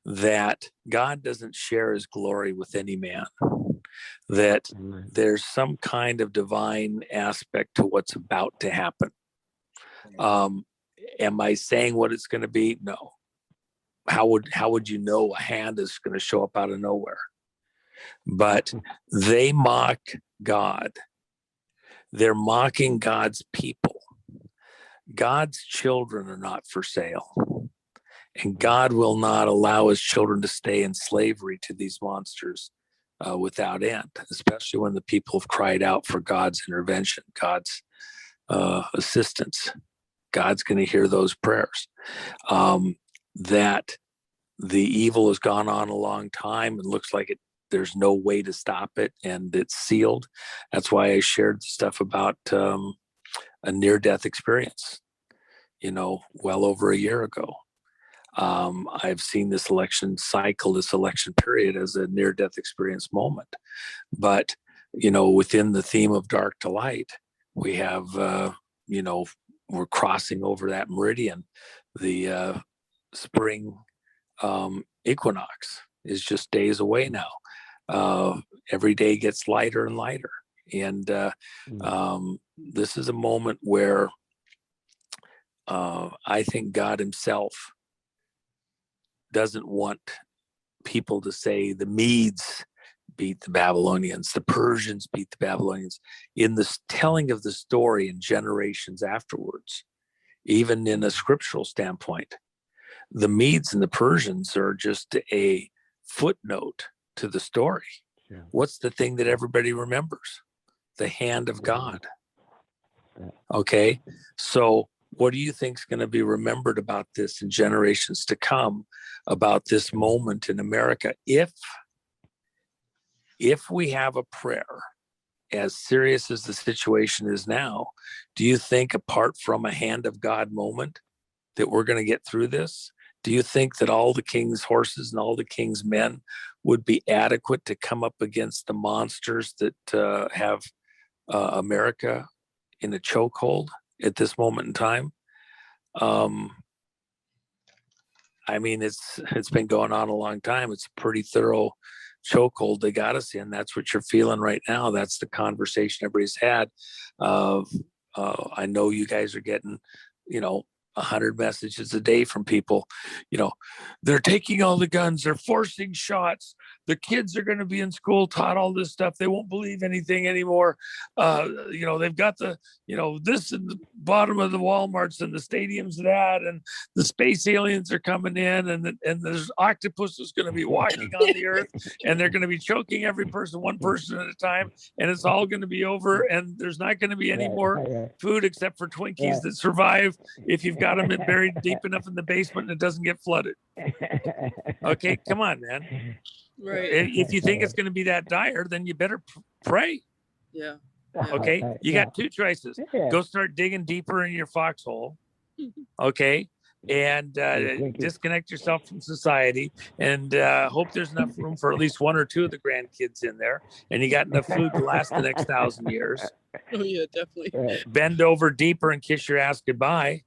that God doesn't share his glory with any man, that there's some kind of divine aspect to what's about to happen. Am I saying what it's going to be? No. How would you know a hand is going to show up out of nowhere? But they mock God. They're mocking God's people. God's children are not for sale. And God will not allow his children to stay in slavery to these monsters without end, especially when the people have cried out for God's intervention, God's assistance. God's going to hear those prayers. That the evil has gone on a long time and looks like there's no way to stop it, and it's sealed. That's why I shared stuff about a near-death experience, well over a year ago. I've seen this election cycle, this election period, as a near-death experience moment. But, within the theme of dark to light, we have, we're crossing over that meridian. The spring equinox is just days away now. Every day gets lighter and lighter. And this is a moment where I think God himself doesn't want people to say the Medes beat the Babylonians, the Persians beat the Babylonians. In the telling of the story in generations afterwards, even in a scriptural standpoint, the Medes and the Persians are just a footnote to the story. Yeah. What's the thing that everybody remembers? The hand of God. Okay, so what do you think is going to be remembered about this in generations to come, about this moment in America? If we have a prayer as serious as the situation is now, do you think, apart from a hand of God moment, that we're going to get through this? Do you think that all the king's horses and all the king's men would be adequate to come up against the monsters that have America in a chokehold at this moment in time? I mean, it's been going on a long time. It's a pretty thorough chokehold they got us in. That's what you're feeling right now. That's the conversation everybody's had. I know you guys are getting, 100 messages a day from people. They're taking all the guns, they're forcing shots, the kids are going to be in school taught all this stuff, they won't believe anything anymore. They've got the this in the bottom of the Walmarts and the stadiums, that, and the space aliens are coming in, and there's octopus is going to be walking on the earth, and they're going to be choking every person, one person at a time, and it's all going to be over, and there's not going to be any more food except for Twinkies that survive if you've got them buried deep enough in the basement and it doesn't get flooded. Okay, come on, man. Right. If you think it's going to be that dire, then you better pray. Yeah. Okay, you got two choices. Go start digging deeper in your foxhole. Okay, and disconnect yourself from society, and hope there's enough room for at least one or two of the grandkids in there, and you got enough food to last the next 1,000 years. Oh yeah, definitely. Bend over deeper and kiss your ass goodbye.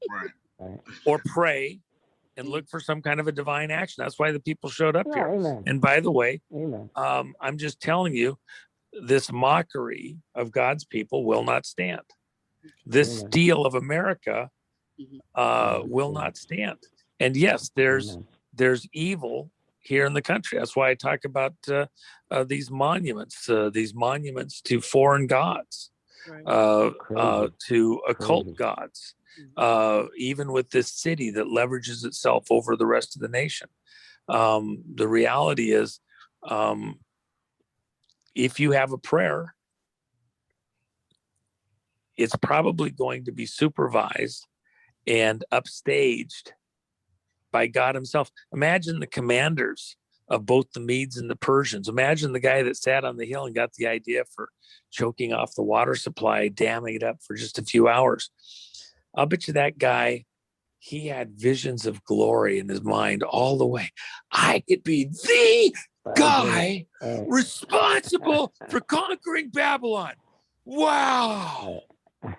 Right. Or pray and look for some kind of a divine action. That's why the people showed up here. Amen. And by the way, Amen. I'm just telling you, this mockery of God's people will not stand. This steal of America will not stand. And yes, there's evil here in the country. That's why I talk about these monuments to foreign gods, to occult gods. Even with this city that leverages itself over the rest of the nation. The reality is, if you have a prayer, it's probably going to be supervised and upstaged by God himself. Imagine the commanders of both the Medes and the Persians. Imagine the guy that sat on the hill and got the idea for choking off the water supply, damming it up for just a few hours. I'll bet you that guy, he had visions of glory in his mind all the way. I could be the guy responsible for conquering Babylon. Wow.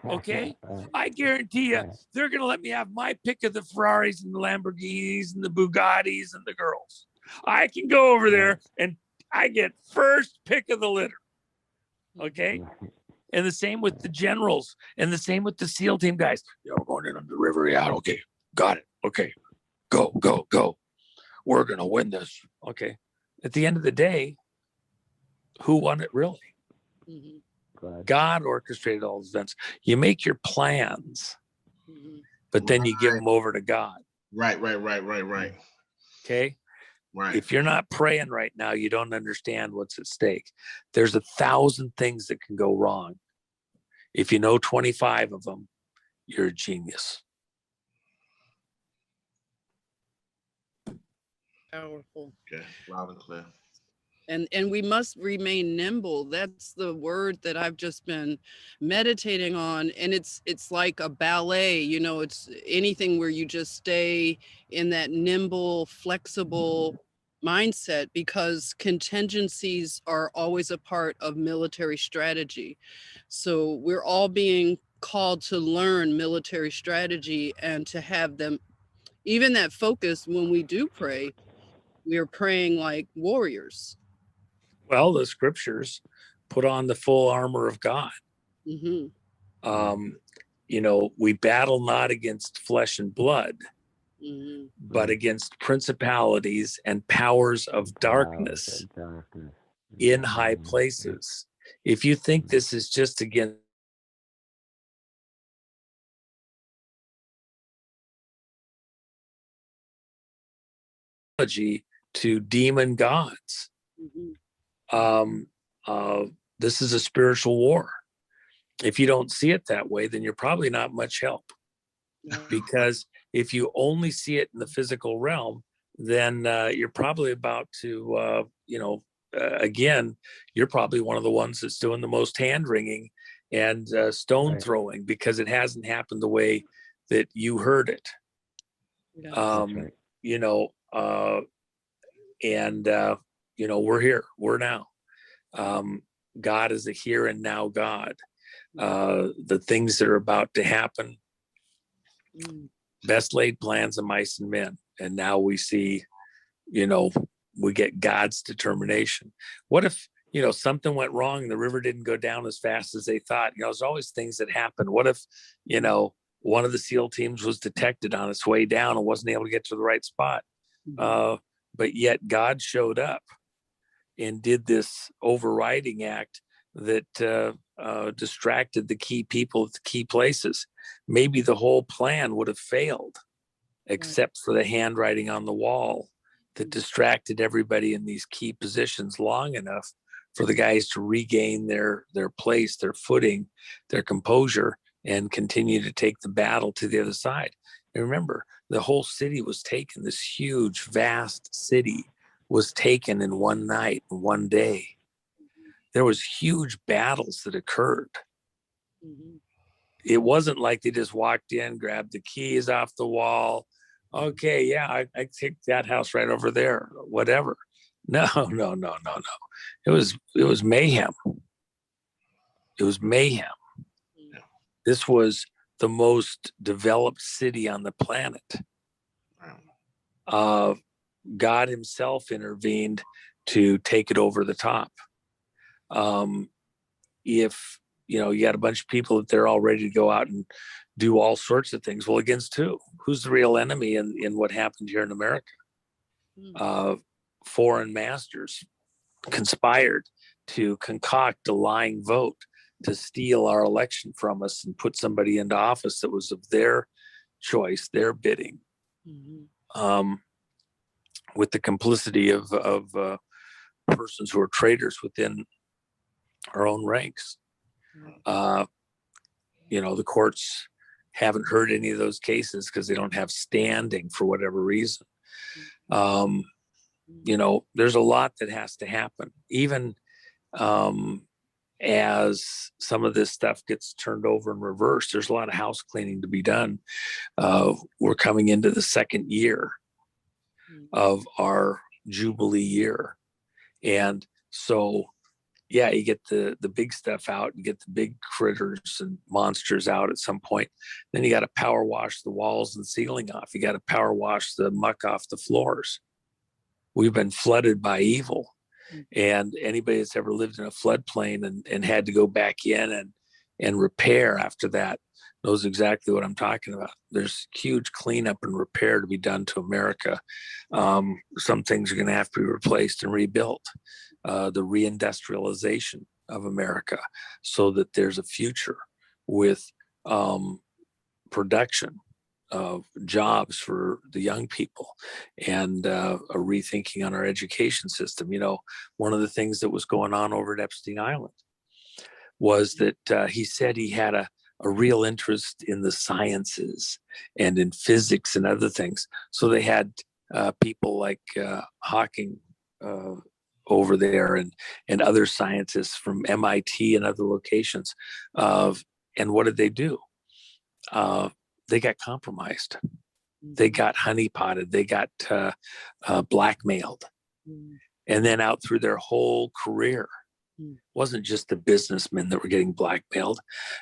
Okay. I guarantee you, they're going to let me have my pick of the Ferraris and the Lamborghinis and the Bugattis and the girls. I can go over there and I get first pick of the litter. Okay. And the same with the generals, and the same with the SEAL team guys. We're going in on the river. Yeah, okay, got it. Okay, go. We're gonna win this. Okay. At the end of the day, who won it really? God orchestrated all these events. You make your plans, but then you give them over to God. Right. Okay. Right. If you're not praying right now, you don't understand what's at stake. There's 1,000 things that can go wrong. If you know 25 of them, you're a genius. Powerful. Okay, loud and clear. And we must remain nimble. That's the word that I've just been meditating on. And it's like a ballet, it's anything where you just stay in that nimble, flexible mindset, because contingencies are always a part of military strategy. So we're all being called to learn military strategy and to have them, even that focus when we do pray, we are praying like warriors. Well, the scriptures put on the full armor of God. Mm-hmm. We battle not against flesh and blood, but against principalities and powers of darkness in high places. If you think this is just against to demon gods, this is a spiritual war. If you don't see it that way, then you're probably not much help. Because if you only see it in the physical realm, then you're probably about to, again, you're probably one of the ones that's doing the most hand wringing and stone throwing, because it hasn't happened the way that you heard it. We're here, we're now. God is a here and now God. The things that are about to happen, best laid plans of mice and men. And now we see, we get God's determination. What if, something went wrong, the river didn't go down as fast as they thought? There's always things that happen. What if, one of the SEAL teams was detected on its way down and wasn't able to get to the right spot? But yet God showed up and did this overriding act that distracted the key people at the key places. Maybe the whole plan would have failed, except for the handwriting on the wall that distracted everybody in these key positions long enough for the guys to regain their place, their footing, their composure, and continue to take the battle to the other side. And remember, the whole city was taken. This huge, vast city was taken in one night, one day. There was huge battles that occurred. It wasn't like they just walked in, grabbed the keys off the wall. Okay, yeah, I take that house right over there, whatever. No. It was mayhem. It was mayhem. This was the most developed city on the planet. God himself intervened to take it over the top. If you got a bunch of people that they're all ready to go out and do all sorts of things, well, against who? Who's the real enemy in what happened here in America? Foreign masters conspired to concoct a lying vote to steal our election from us and put somebody into office that was of their choice, their bidding, with the complicity of persons who are traitors within our own ranks. The courts haven't heard any of those cases because they don't have standing for whatever reason. There's a lot that has to happen. Even as some of this stuff gets turned over and reversed, there's a lot of house cleaning to be done. We're coming into the second year of our Jubilee year. And so, yeah, you get the big stuff out, you get the big critters and monsters out at some point. Then you got to power wash the walls and ceiling off. You got to power wash the muck off the floors. We've been flooded by evil. And anybody that's ever lived in a floodplain and had to go back in and repair after that knows exactly what I'm talking about. There's huge cleanup and repair to be done to America. Some things are going to have to be replaced and rebuilt. The reindustrialization of America so that there's a future with production of jobs for the young people and a rethinking on our education system. One of the things that was going on over at Epstein Island was that he said he had a real interest in the sciences and in physics and other things. So they had people like Hawking over there and other scientists from MIT and other locations. And what did they do? They got compromised. They got honeypotted. They got blackmailed. And then out through their whole career, it wasn't just the businessmen that were getting blackmailed.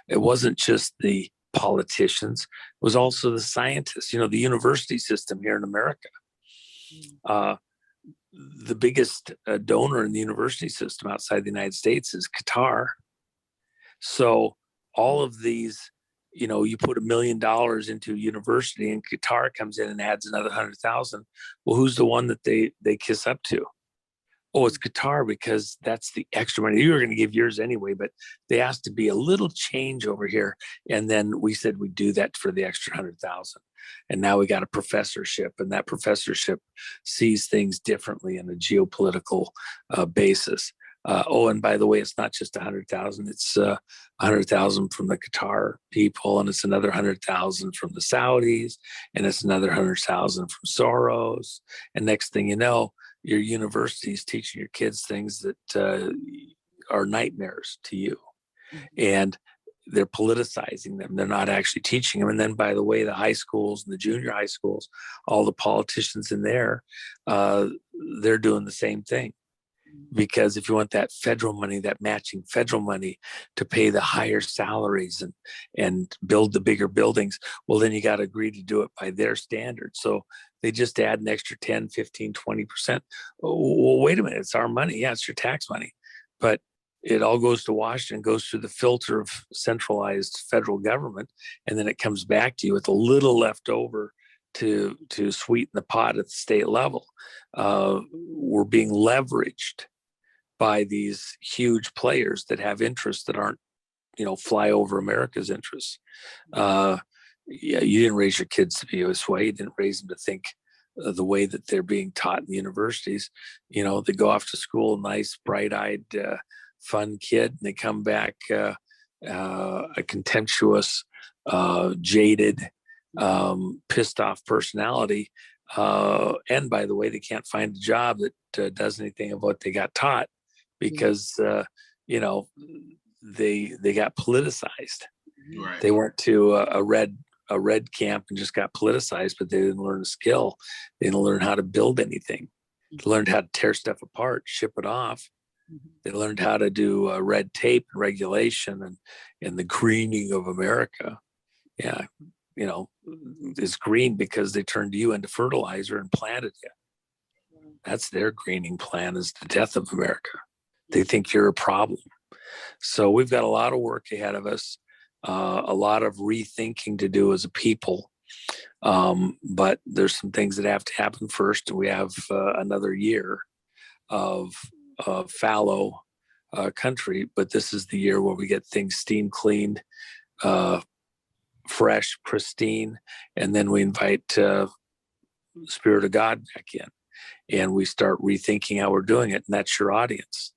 It wasn't just the politicians. It was also the scientists, the university system here in America. The biggest donor in the university system outside the United States is Qatar. So all of these, you put $1 million into a university and Qatar comes in and adds another 100,000. Well, who's the one that they kiss up to? Oh, it's Qatar because that's the extra money. You were going to give yours anyway, but they asked to be a little change over here. And then we said we'd do that for the extra 100,000. And now we got a professorship, and that professorship sees things differently in a geopolitical basis. And by the way, it's not just 100,000. It's 100,000 from the Qatar people, and it's another 100,000 from the Saudis, and it's another 100,000 from Soros. And next thing you know, your university is teaching your kids things that are nightmares to you. And they're politicizing them. They're not actually teaching them. And then, by the way, the high schools and the junior high schools, all the politicians in there, they're doing the same thing. because if you want that federal money, that matching federal money to pay the higher salaries and build the bigger buildings, well, then you got to agree to do it by their standards. So they just add an extra 10, 15, 20%. Oh, well, wait a minute, it's our money. Yeah, it's your tax money. But it all goes to Washington, goes through the filter of centralized federal government, and then it comes back to you with a little left over to sweeten the pot at the state level. We're being leveraged by these huge players that have interests that aren't, fly over America's interests. Yeah, you didn't raise your kids to be this way. You didn't raise them to think the way that they're being taught in the universities. They go off to school, nice, bright-eyed, fun kid, and they come back a contemptuous, jaded, pissed off personality. And by the way, they can't find a job that does anything of what they got taught because, they got politicized. Right. They went to a red camp and just got politicized, but they didn't learn a skill. They didn't learn how to build anything. They learned how to tear stuff apart, ship it off. They learned how to do red tape and regulation and the greening of America. Yeah. Is green because they turned you into fertilizer and planted you. That's their greening plan, is the death of America. They think you're a problem. So we've got a lot of work ahead of us, a lot of rethinking to do as a people. But there's some things that have to happen first. And we have another year of fallow country, but this is the year where we get things steam cleaned, fresh, pristine, and then we invite the Spirit of God back in, and we start rethinking how we're doing it. And that's your audience.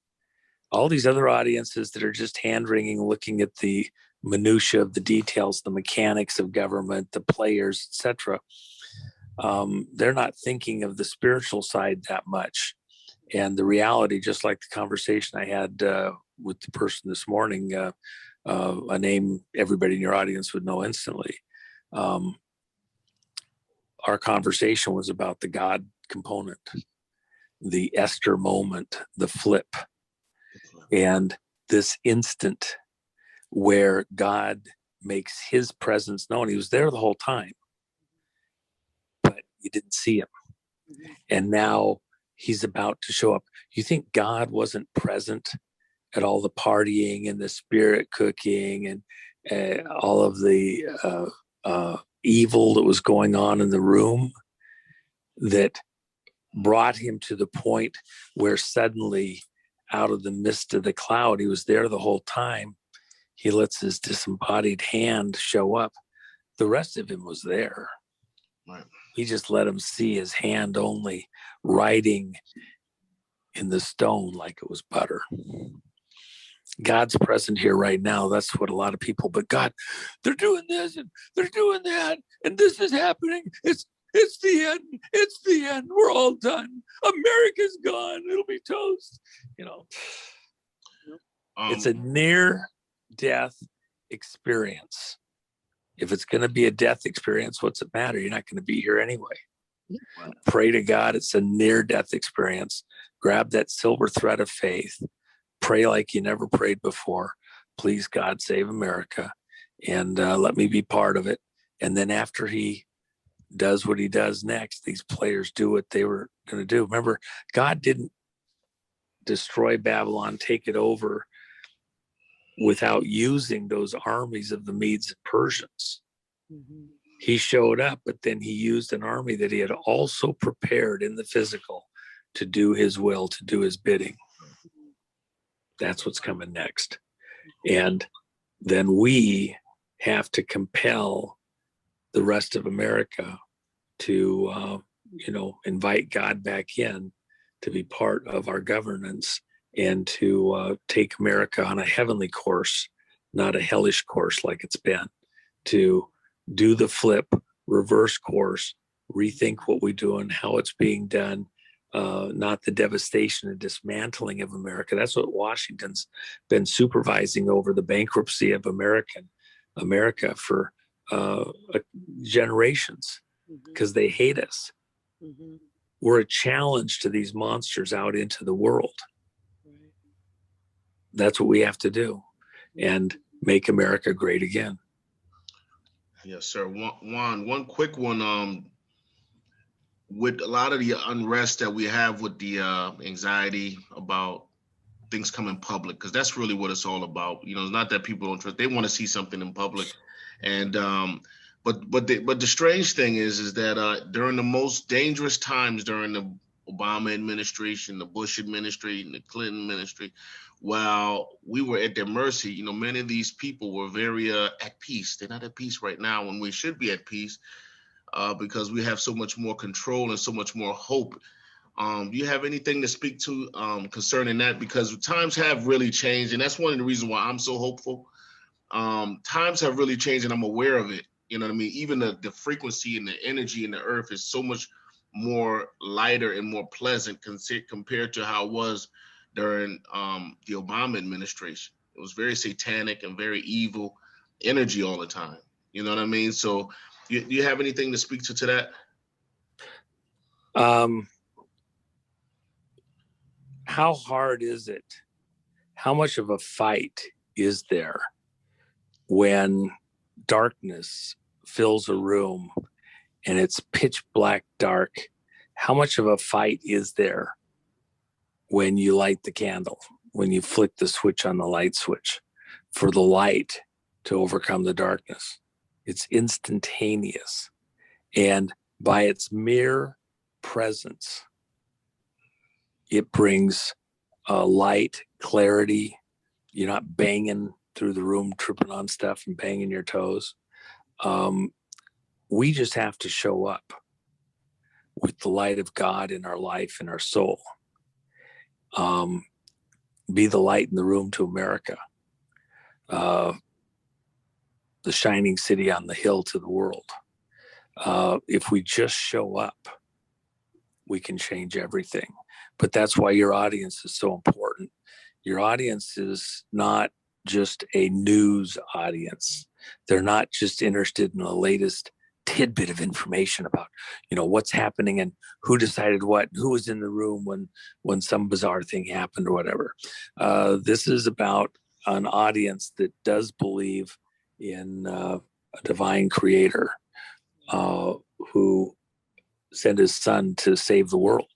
All these other audiences that are just hand-wringing, looking at the minutia of the details, the mechanics of government, the players, etc. They're not thinking of the spiritual side that much. And the reality, just like the conversation I had with the person this morning, a name everybody in your audience would know instantly. Our conversation was about the God component, the Esther moment, the flip, and this instant where God makes his presence known. He was there the whole time, but you didn't see him. And now he's about to show up. You think God wasn't present at all the partying and the spirit cooking and all of the evil that was going on in the room that brought him to the point where suddenly, out of the midst of the cloud, he was there the whole time. He lets his disembodied hand show up. The rest of him was there. Right. He just let him see his hand only, writing in the stone like it was butter. God's present here right now. That's what a lot of people, but God, they're doing this and they're doing that, and this is happening. It's the end. It's the end. We're all done. America's gone. It'll be toast. It's a near-death experience. If it's going to be a death experience, what's it matter? You're not going to be here anyway. Pray to God. It's a near-death experience. Grab that silver thread of faith. Pray like you never prayed before. Please, God, save America, and let me be part of it. And then after he does what he does next, these players do what they were going to do. Remember, God didn't destroy Babylon, take it over, without using those armies of the Medes and Persians. He showed up, but then he used an army that he had also prepared in the physical to do his will, to do his bidding. That's what's coming next. And then we have to compel the rest of America to, invite God back in to be part of our governance and to take America on a heavenly course, not a hellish course like it's been, to do the flip, reverse course, rethink what we do and how it's being done, not the devastation and dismantling of America. That's what Washington's been supervising over, the bankruptcy of America for generations, because they hate us. We're a challenge to these monsters out into the world. that's what we have to do, and make America great again. Yes, sir. One quick one. With a lot of the unrest that we have with the anxiety about things coming public, because that's really what it's all about. You know, it's not that people don't trust; they want to see something in public. And but the strange thing is that during the most dangerous times, during the Obama administration, the Bush administration, the Clinton administration, while we were at their mercy, you know, many of these people were very at peace. They're not at peace right now when we should be at peace, because we have so much more control and so much more hope. Do you have anything to speak to concerning that? Because times have really changed, and that's one of the reasons why I'm so hopeful. Times have really changed, and I'm aware of it. You know what I mean? Even the frequency and the energy in the earth is so much more lighter and more pleasant compared to how it was during the Obama administration. It was very satanic and very evil energy all the time. You know what I mean? So do you have anything to speak to that? How hard is it? How much of a fight is there when darkness fills a room and it's pitch black dark? How much of a fight is there when you light the candle, when you flick the switch on the light switch for the light to overcome the darkness? It's instantaneous. And by its mere presence, it brings light, clarity. You're not banging through the room, tripping on stuff and banging your toes. We just have to show up with the light of God in our life and our soul. Be the light in the room to America. The shining city on the hill to the world. If we just show up, we can change everything. But that's why your audience is so important. Your audience is not just a news audience. They're not just interested in the latest tidbit of information about, you know, what's happening and who decided what, who was in the room when some bizarre thing happened or whatever. This is about an audience that does believe in a divine creator who sent his son to save the world.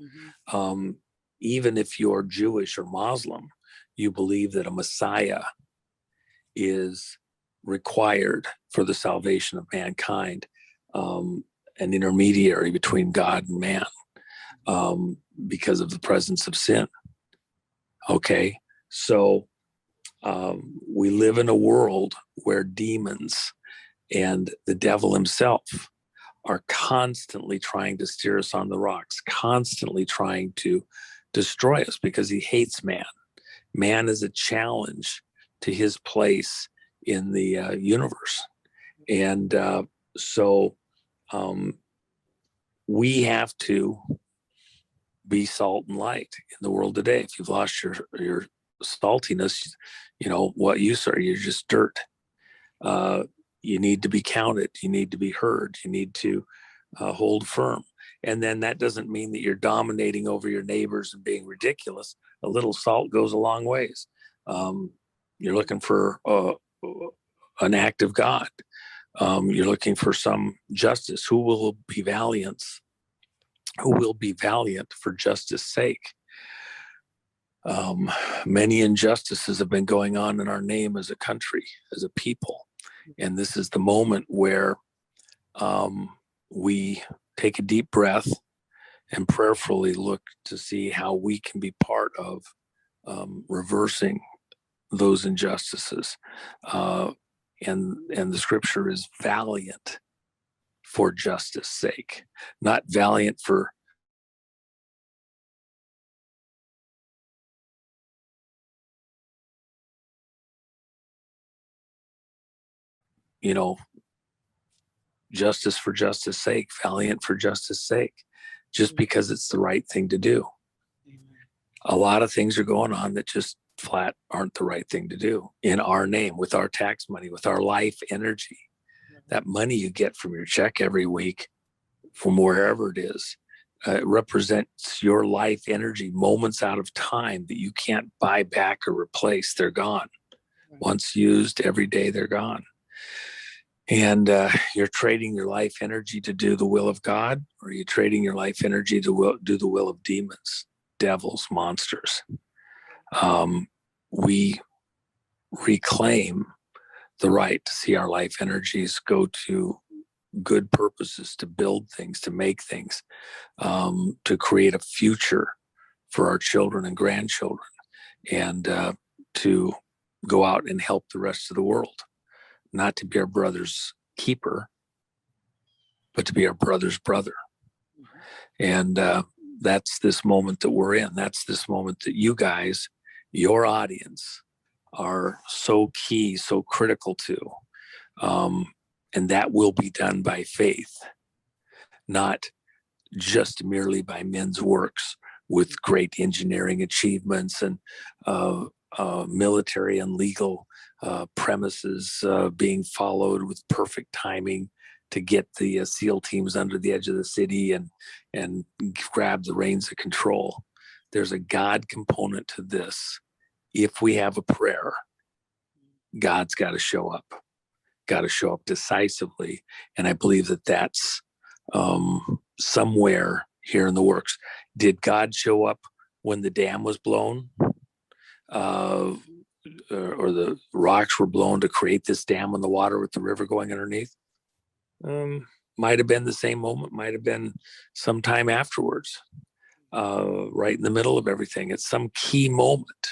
Mm-hmm. Even if you're Jewish or Muslim, you believe that a Messiah is required for the salvation of mankind, an intermediary between God and man, because of the presence of sin. Okay, so we live in a world where demons and the devil himself are constantly trying to steer us on the rocks, constantly trying to destroy us because he hates man. Man is a challenge to his place in the universe. And so we have to be salt and light in the world today. If you've lost your saltiness, you know, what use are you? You're just dirt. You need to be counted. You need to be heard. You need to hold firm. And then that doesn't mean that you're dominating over your neighbors and being ridiculous. A little salt goes a long ways. You're looking for an act of God. You're looking for some justice. Who will be valiant? Who will be valiant for justice' sake? Many injustices have been going on in our name as a country, as a people. And this is the moment where we take a deep breath and prayerfully look to see how we can be part of reversing those injustices. And the scripture is valiant for justice' sake, not valiant for justice for justice sake, valiant for justice sake, just because it's the right thing to do. A lot of things are going on that just flat aren't the right thing to do in our name, with our tax money, with our life energy. That money you get from your check every week from wherever it is represents your life energy, moments out of time that you can't buy back or replace. They're gone. Once used, every day they're gone. And you're trading your life energy to do the will of God, or you're trading your life energy to do the will of demons, devils, monsters. We reclaim the right to see our life energies go to good purposes, to build things, to make things, to create a future for our children and grandchildren, and to go out and help the rest of the world. Not to be our brother's keeper, but to be our brother's brother. And that's this moment that we're in. That's this moment that you guys, your audience, are so key, so critical to. And that will be done by faith, not just merely by men's works with great engineering achievements and military and legal premises being followed with perfect timing to get the SEAL teams under the edge of the city and grab the reins of control. There's a God component to this. If we have a prayer, God's got to show up decisively. And I believe that that's somewhere here in the works. Did God show up when the dam was blown? Or the rocks were blown to create this dam on the water with the river going underneath? Might have been the same moment, might have been sometime afterwards, right in the middle of everything. It's some key moment.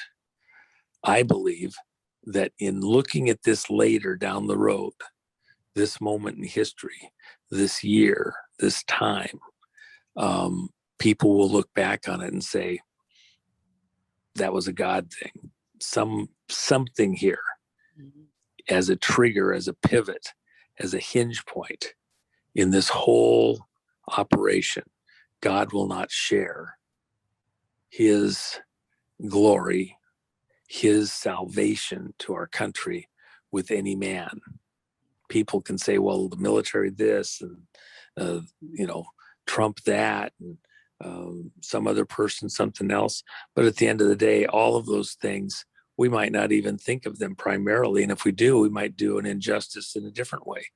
I believe that in looking at this later down the road, this moment in history, this year, this time, people will look back on it and say, that was a God thing. Something here as a trigger, as a pivot, as a hinge point in this whole operation. God will not share his glory, his salvation to our country with any man. People can say, well, the military this and Trump that, and some other person something else. But at the end of the day, all of those things, we might not even think of them primarily. And if we do, we might do an injustice in a different way.